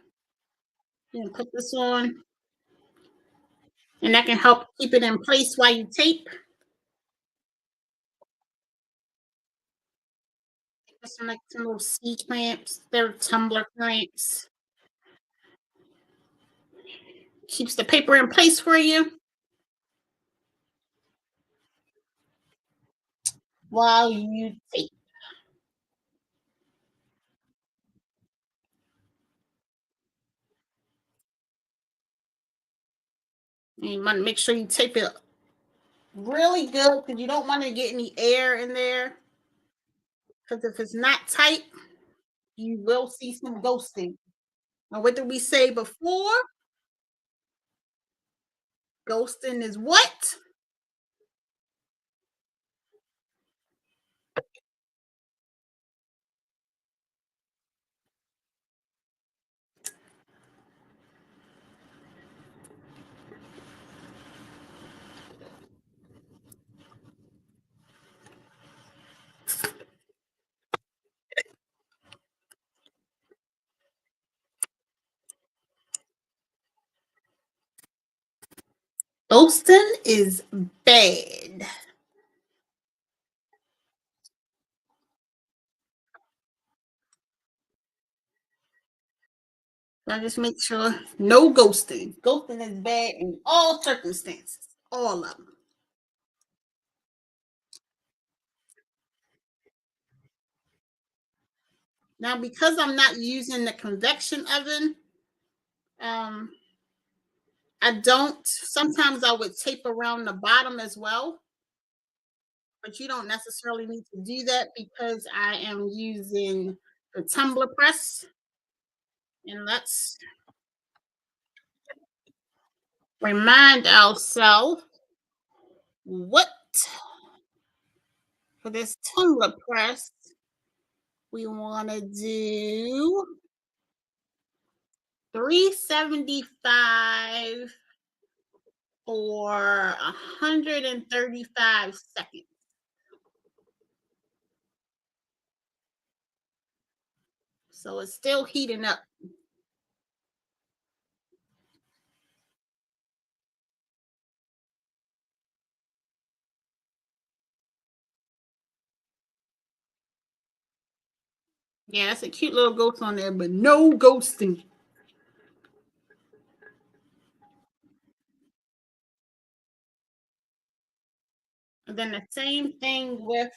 A: You can put this on, and that can help keep it in place while you tape. Some like some little C clamps. They're tumbler clamps. Keeps the paper in place for you while you tape. And you want to make sure you tape it really good because you don't want to get any air in there. Because if it's not tight, you will see some ghosting. Now, what did we say before? Ghosting is what? Ghosting is bad. So I just make sure no ghosting. Ghosting is bad in all circumstances, all of them. Now, because I'm not using the convection oven, um, I don't. Sometimes I would tape around the bottom as well, but you don't necessarily need to do that because I am using the tumbler press. And let's remind ourselves what for this tumbler press we want to do 375 for 135 seconds. So it's still heating up. Yeah, that's a cute little ghost on there, but no ghosting. And then the same thing with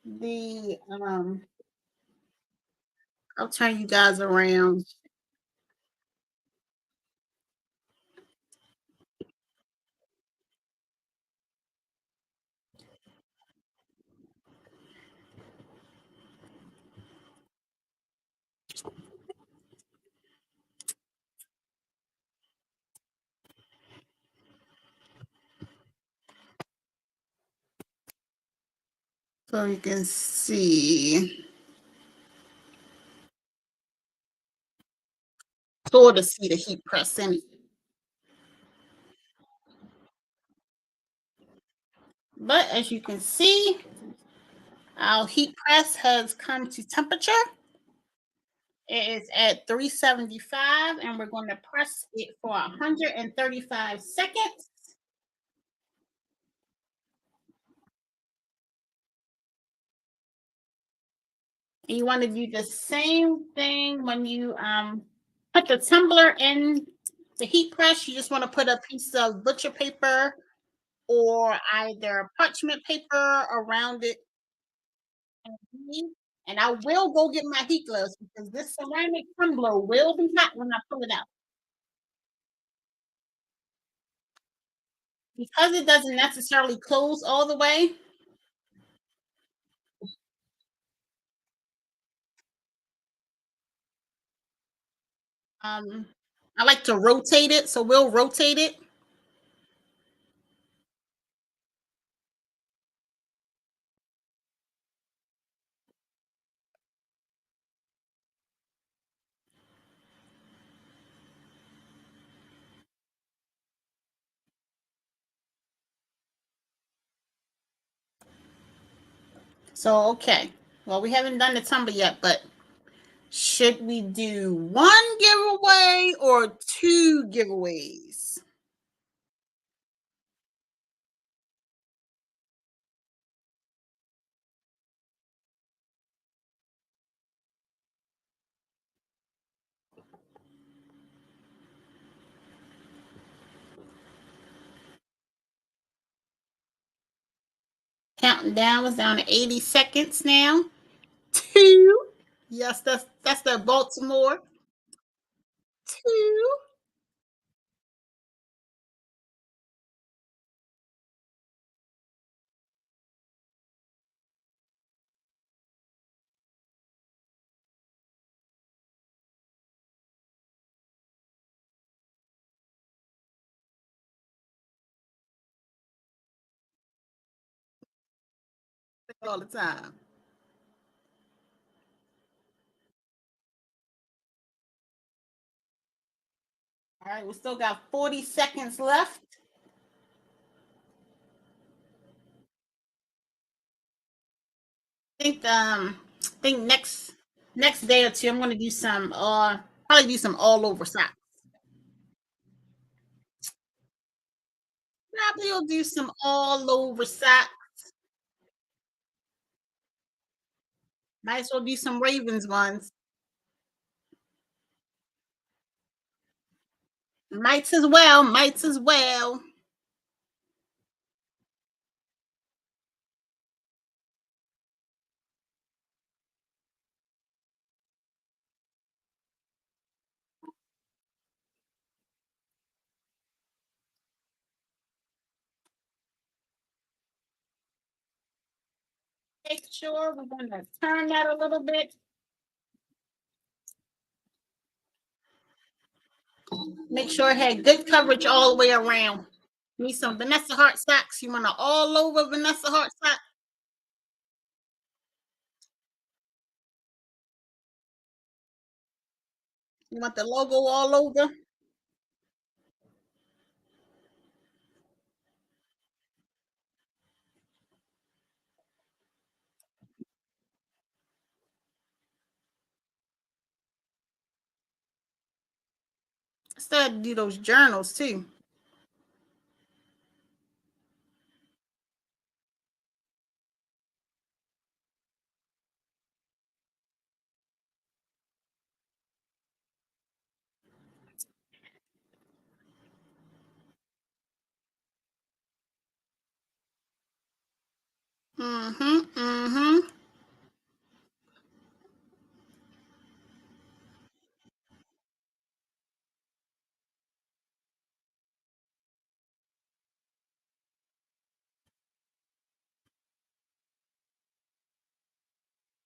A: the I'll turn you guys around. So you can see, sort of see the heat press in it. But as you can see, our heat press has come to temperature. It is at 375, and we're going to press it for 135 seconds. And you want to do the same thing when you put the tumbler in the heat press. You just want to put a piece of butcher paper or either parchment paper around it. And I will go get my heat gloves because this ceramic tumbler will be hot when I pull it out. Because it doesn't necessarily close all the way. Um, I like to rotate it, so we'll rotate it. So okay. Well, we haven't done the tumbler yet, but should we do one giveaway or two giveaways? Counting down was down to 80 seconds now. Two. Yes, that's the Baltimore. Two. All the time. All right, we still got 40 seconds left. I think next day or two I'm gonna do some probably do some all over socks. Probably will do some all over socks. Might as well do some Ravens ones. Might as well, might as well. Make sure we're gonna turn that a little bit. Make sure it had good coverage all the way around. Need some Vanessa Hart socks. You want to all over Vanessa Hart socks? You want the logo all over? Still had to do those journals too. Mm-hmm. Mm-hmm.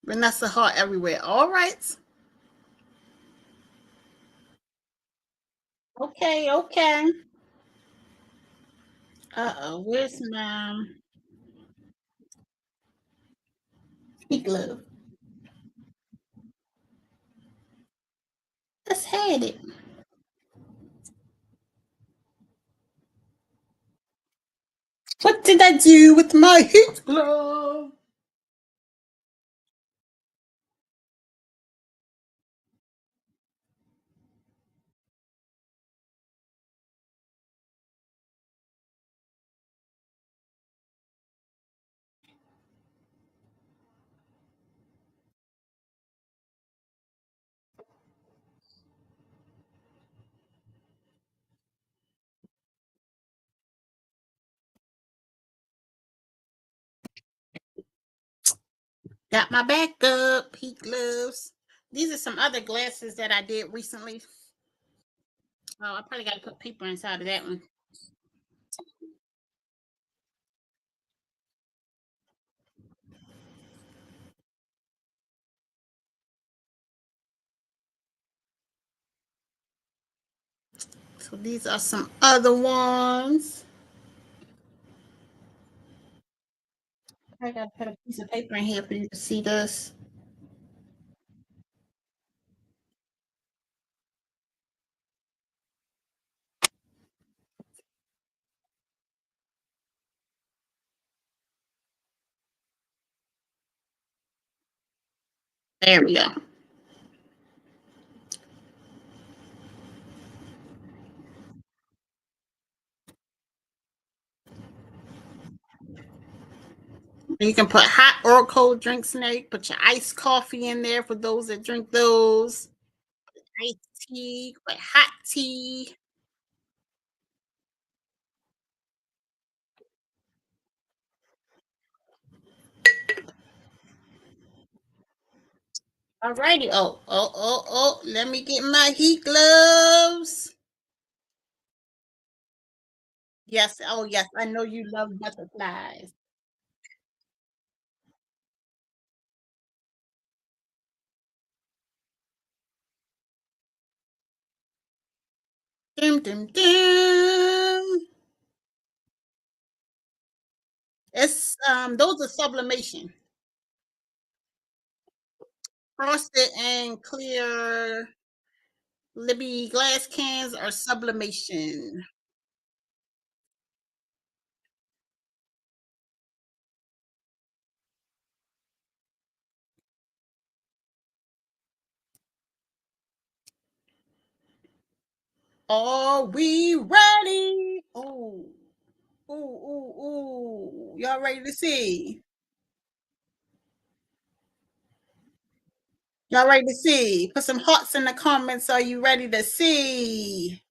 A: Vanessa Hart everywhere. All right. Okay, okay. Uh-oh, where's my speak love? Just had it. What did I do with my heat glove? Got my backup heat gloves. These are some other glasses that I did recently. Oh, I probably got to put paper inside of that one. So these are some other ones. I gotta put a piece of paper in here for you to see this. There we go. You can put hot or cold drinks in there. You can put your iced coffee in there for those that drink those. Iced tea, put hot tea. Alrighty. Oh. Let me get my heat gloves. Yes. Oh, yes. I know you love butterflies. Dim, dim, dim. It's those are sublimation. Frosted and clear Libby glass cans are sublimation. Are we ready? Oh, ooh. Y'all ready to see? Y'all ready to see? Put some hearts in the comments. Are you ready to see?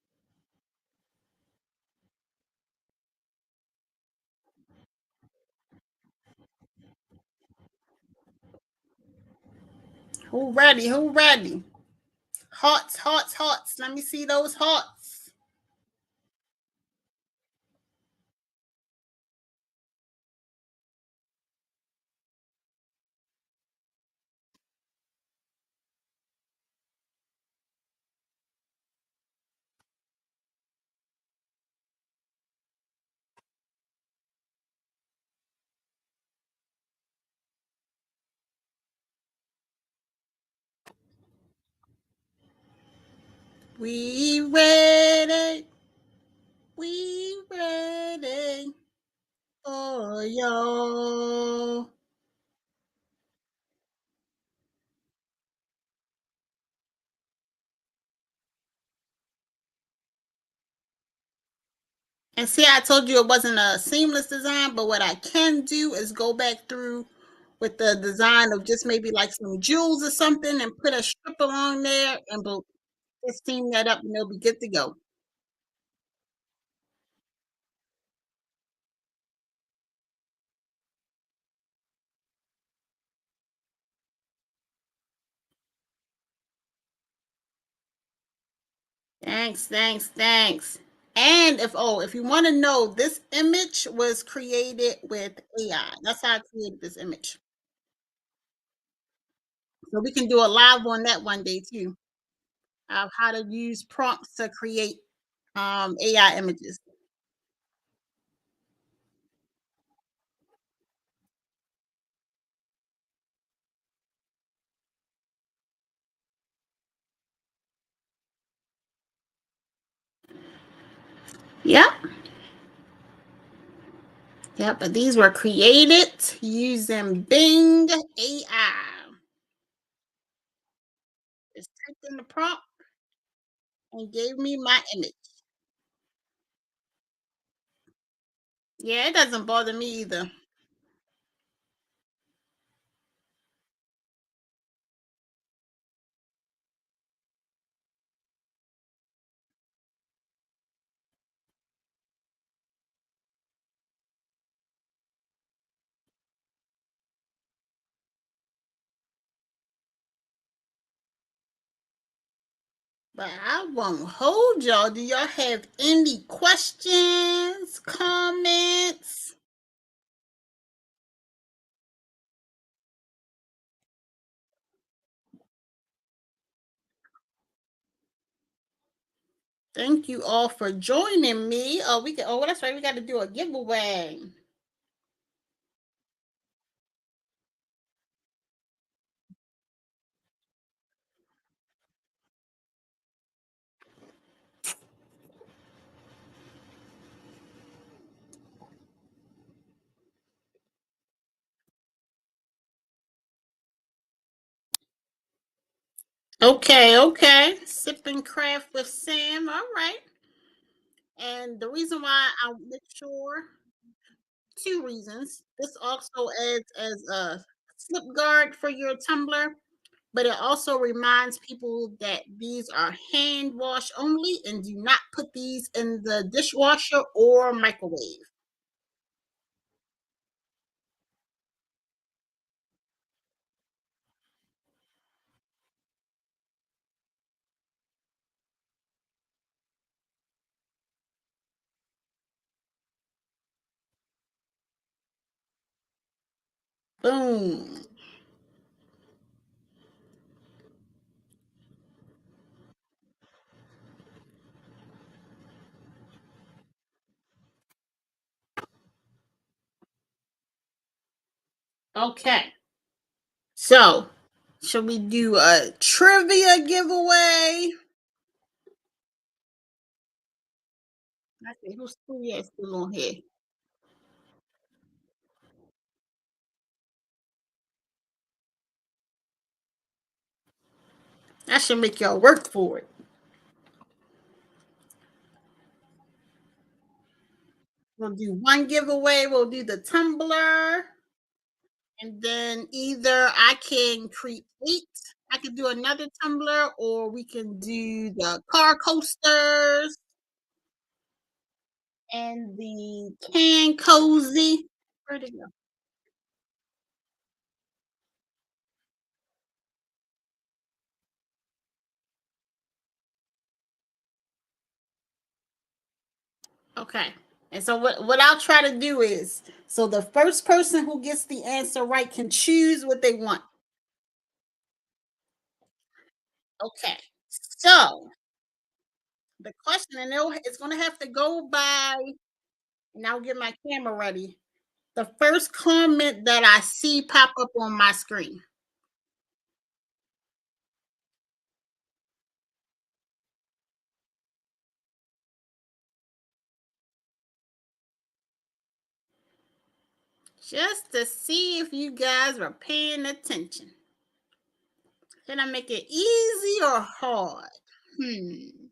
A: Who ready? Who ready? Hearts. Let me see those hearts. We ready. We ready for y'all. And see, I told you it wasn't a seamless design, but what I can do is go back through with the design of just maybe like some jewels or something and put a strip along there and just seam that up and it'll be good to go. Thanks. And if you want to know, this image was created with AI. That's how I created this image. So we can do a live on that one day too, of how to use prompts to create AI images. Yep. Yep, but these were created using Bing AI. Just typed in the prompt and gave me my image. Yeah, it doesn't bother me either. But I won't hold y'all. Do y'all have any questions, comments? Thank you all for joining me. Oh, that's right. We got to do a giveaway. Okay, okay. Sipping craft with Sam. All right. And the reason why I make sure two reasons. This also adds as a slip guard for your tumbler, but it also reminds people that these are hand wash only and do not put these in the dishwasher or microwave. Boom. Okay. So, should we do a trivia giveaway? I see who's yeah, still on here. I should make y'all work for it. We'll do one giveaway. We'll do the tumbler, and then either I can create. I can do another tumbler, or we can do the car coasters and the can cozy. Where'd it go? Okay. And so what I'll try to do is so the first person who gets the answer right can choose what they want. Okay. So the question, and it's going to have to go by, and I'll get my camera ready. The first comment that I see pop up on my screen. Just to see if you guys are paying attention. Can I make it easy or hard? Hmm.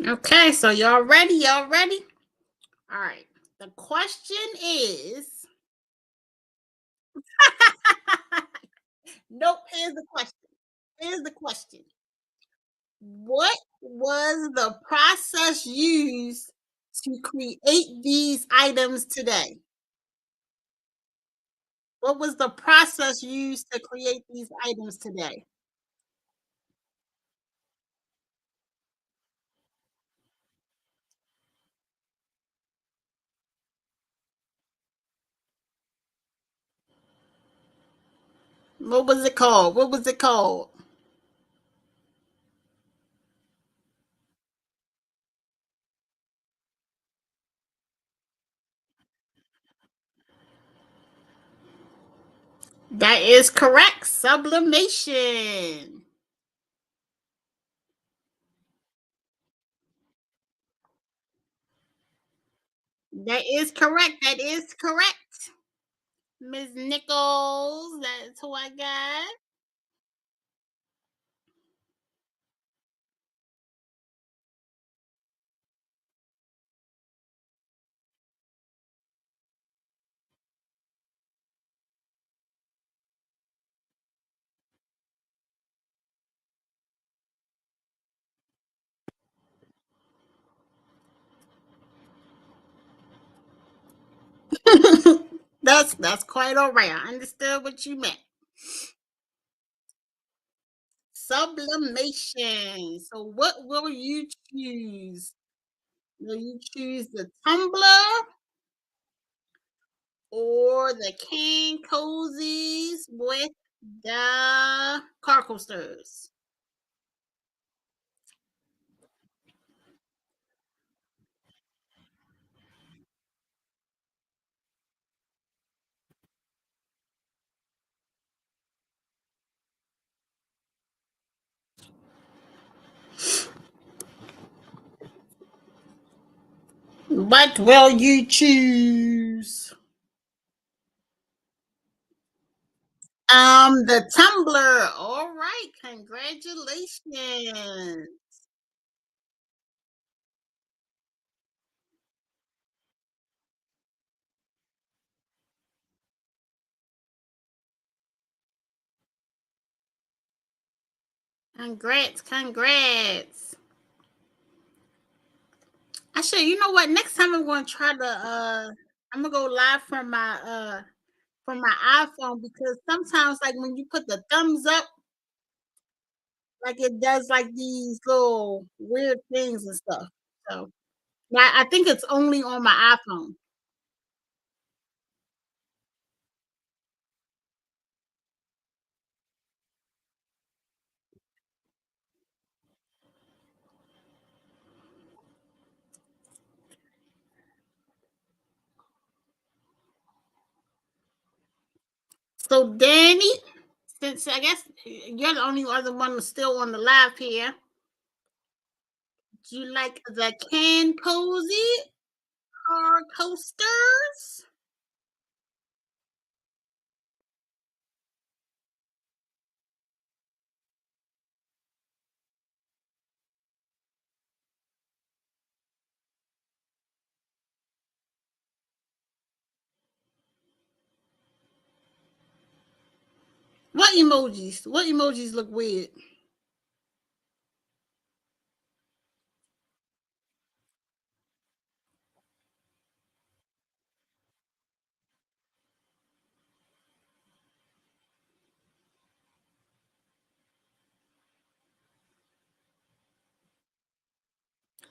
A: Okay, so y'all ready? Y'all ready? All right. The question is nope, here's the question. Here's the question. What was the process used to create these items today? What was the process used to create these items today? What was it called? What was it called? That is correct. Sublimation. That is correct. That is correct. Ms. Nichols, that's who I got. That's quite all right. I understood what you meant. Sublimation. So what will you choose? Will you choose the tumbler or the can cozies with the car coasters? What will you choose? The tumbler. All right, congratulations. Congrats, congrats. Actually, you know what? Next time I'm gonna try to I'm gonna go live from my iPhone because sometimes like when you put the thumbs up, like it does like these little weird things and stuff. So now I think it's only on my iPhone. So Danny, since I guess you're the only other one still on the live here, do you like the can cozy car coasters? What emojis? What emojis look weird?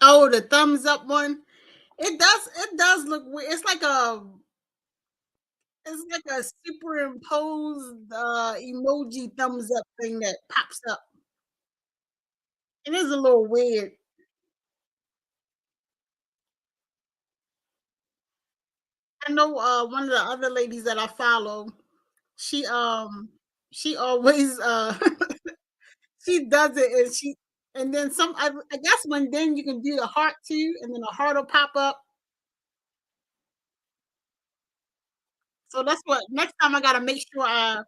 A: Oh, the thumbs up one. It does look weird. It's like a superimposed emoji thumbs up thing that pops up. It is a little weird. I know one of the other ladies that I follow, she she always she does it and then I guess when then you can do the heart too, and then the heart will pop up. So that's what next time I gotta make sure I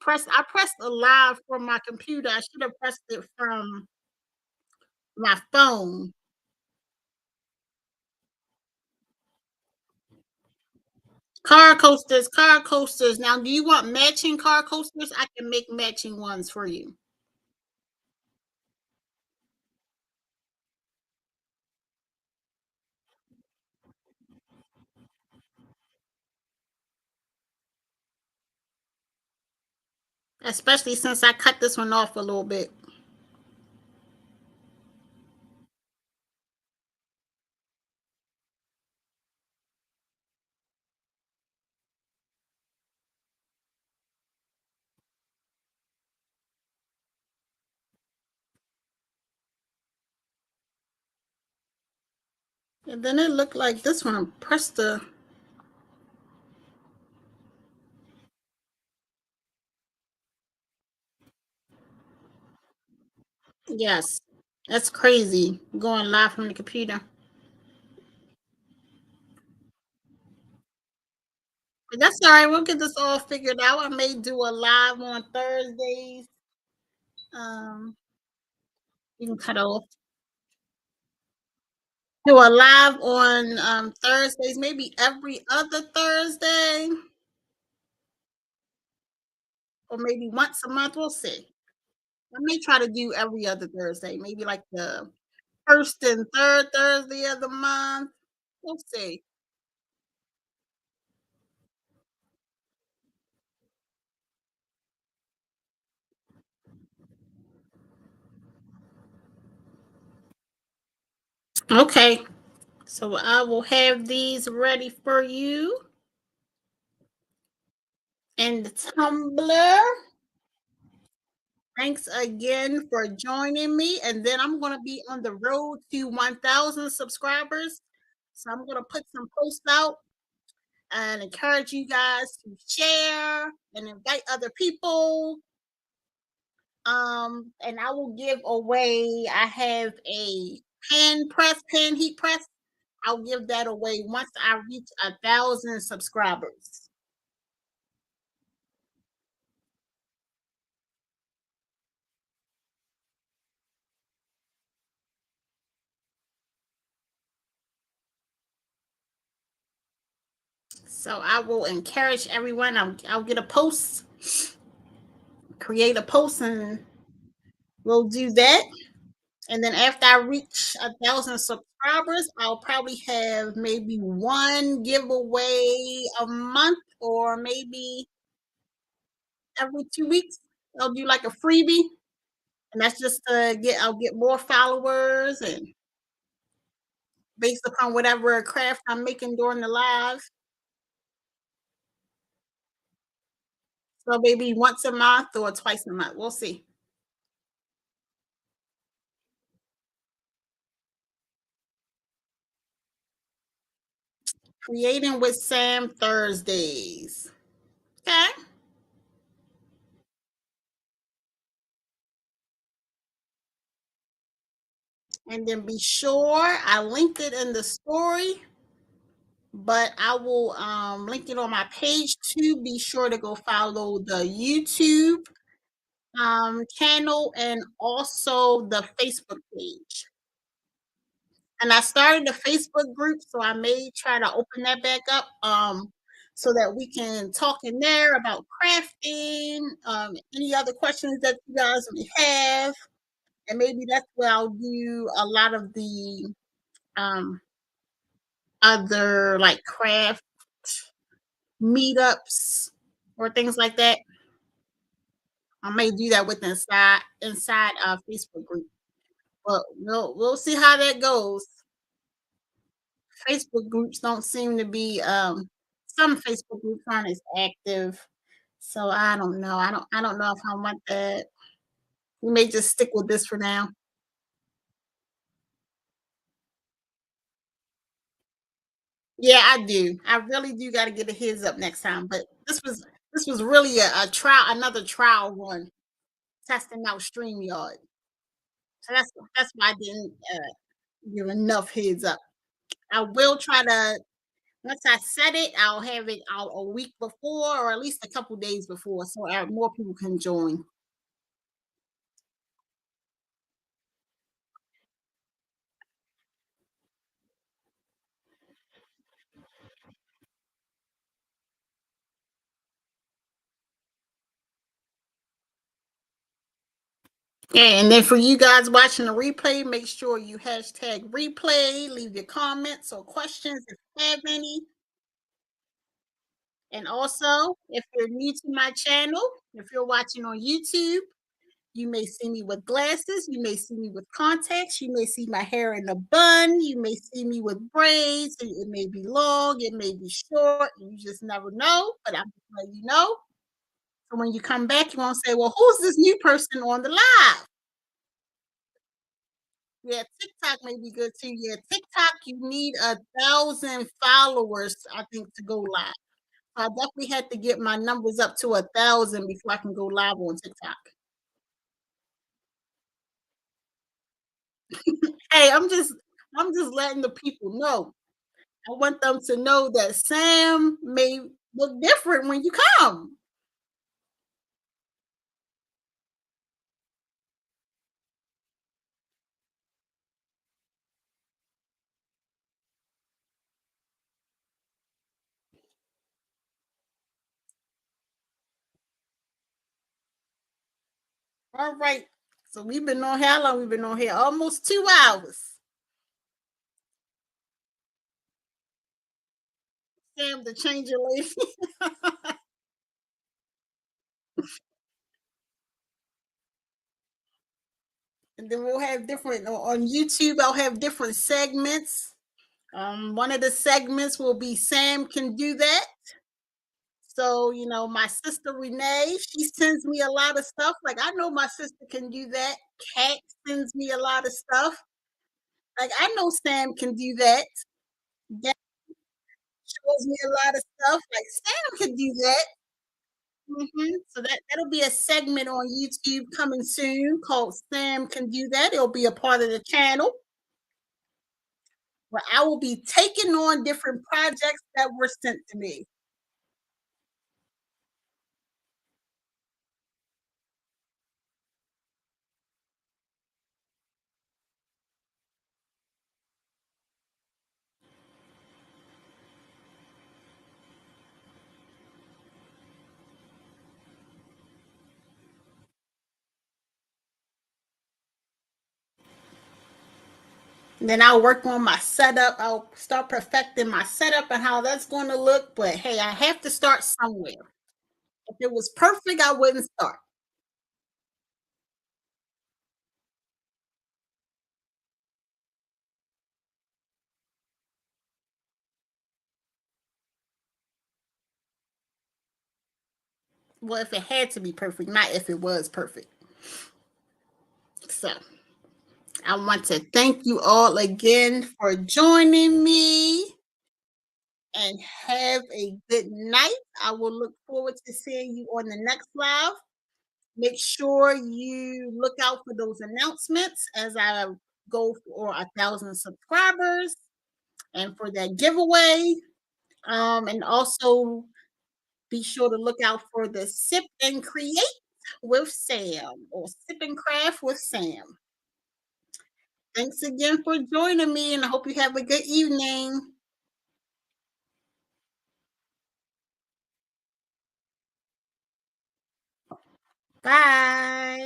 A: pressed a live from my computer. I should have pressed it from my phone. Car coasters, car coasters. Now, do you want matching car coasters? I can make matching ones for you. Especially since I cut this one off a little bit. And then it looked like this one. Press the yes. That's crazy. Going live from the computer. But that's all right. We'll get this all figured out. I may do a live on Thursdays. Um, you can cut off. Do a live on Thursdays, maybe every other Thursday, or maybe once a month. We'll see. I may try to do every other Thursday, maybe like the first and third Thursday of the month. We'll see. Okay. So I will have these ready for you. And the tumbler. Thanks again for joining me. And then I'm going to be on the road to 1,000 subscribers. So I'm going to put some posts out and encourage you guys to share and invite other people. And I will give away, I have a pan heat press. I'll give that away once I reach 1,000 subscribers. So I will encourage everyone. I'll get a post, create a post, and we'll do that. And then after I reach 1,000 subscribers, I'll probably have maybe one giveaway a month, or maybe every 2 weeks. I'll do like a freebie, and that's just to I'll get more followers, and based upon whatever craft I'm making during the live. So maybe once a month or twice a month. We'll see. Creating with Sam Thursdays. Okay. And then be sure I linked it in the story, but I will link it on my page too. Be sure to go follow the YouTube channel and also the Facebook page. And I started a Facebook group, so I may try to open that back up so that we can talk in there about crafting, any other questions that you guys may have. And maybe that's where I'll do a lot of the um, other like craft meetups or things like that. I may do that with inside a Facebook group. But we'll see how that goes. Facebook groups don't seem to be some Facebook groups aren't as active. So I don't know. I don't know if I want that. We may just stick with this for now. Yeah, I do. I really do got to get a heads up next time. But this was really a trial, another trial run, testing out StreamYard. So that's why I didn't give enough heads up. I will try to once I set it, I'll have it out a week before or at least a couple days before so more people can join. Yeah, and then for you guys watching the replay, make sure you hashtag replay, leave your comments or questions if you have any. And also, if you're new to my channel, if you're watching on YouTube, you may see me with glasses, you may see me with contacts, you may see my hair in a bun, you may see me with braids. It may be long, it may be short, you just never know, but I'm just letting you know. So when you come back, you won't say, well, who's this new person on the live? Yeah, TikTok may be good too. Yeah, TikTok, you need 1,000 followers, I think, to go live. I definitely had to get my numbers up to 1,000 before I can go live on TikTok. Hey, I'm just letting the people know. I want them to know that Sam may look different when you come. All right. So we've been on here. How long we been on here? Almost 2 hours. Sam, the changer lady. And then we'll have different on YouTube. I'll have different segments. One of the segments will be Sam Can Do That. So, my sister Renee, she sends me a lot of stuff. Like, I know my sister can do that. Kat sends me a lot of stuff. Like, I know Sam can do that. That shows me a lot of stuff. Like, Sam can do that. So that'll be a segment on YouTube coming soon called Sam Can Do That. It'll be a part of the channel where I will be taking on different projects that were sent to me. And then I'll work on my setup. I'll start perfecting my setup and how that's going to look. But hey, I have to start somewhere. If it was perfect, I wouldn't start. Well, if it had to be perfect, not if it was perfect. So I want to thank you all again for joining me and have a good night. I will look forward to seeing you on the next live. Make sure you look out for those announcements as I go for 1,000 subscribers and for that giveaway. And also be sure to look out for the Sip and Create with Sam or Sip and Craft with Sam. Thanks again for joining me, and I hope you have a good evening. Bye.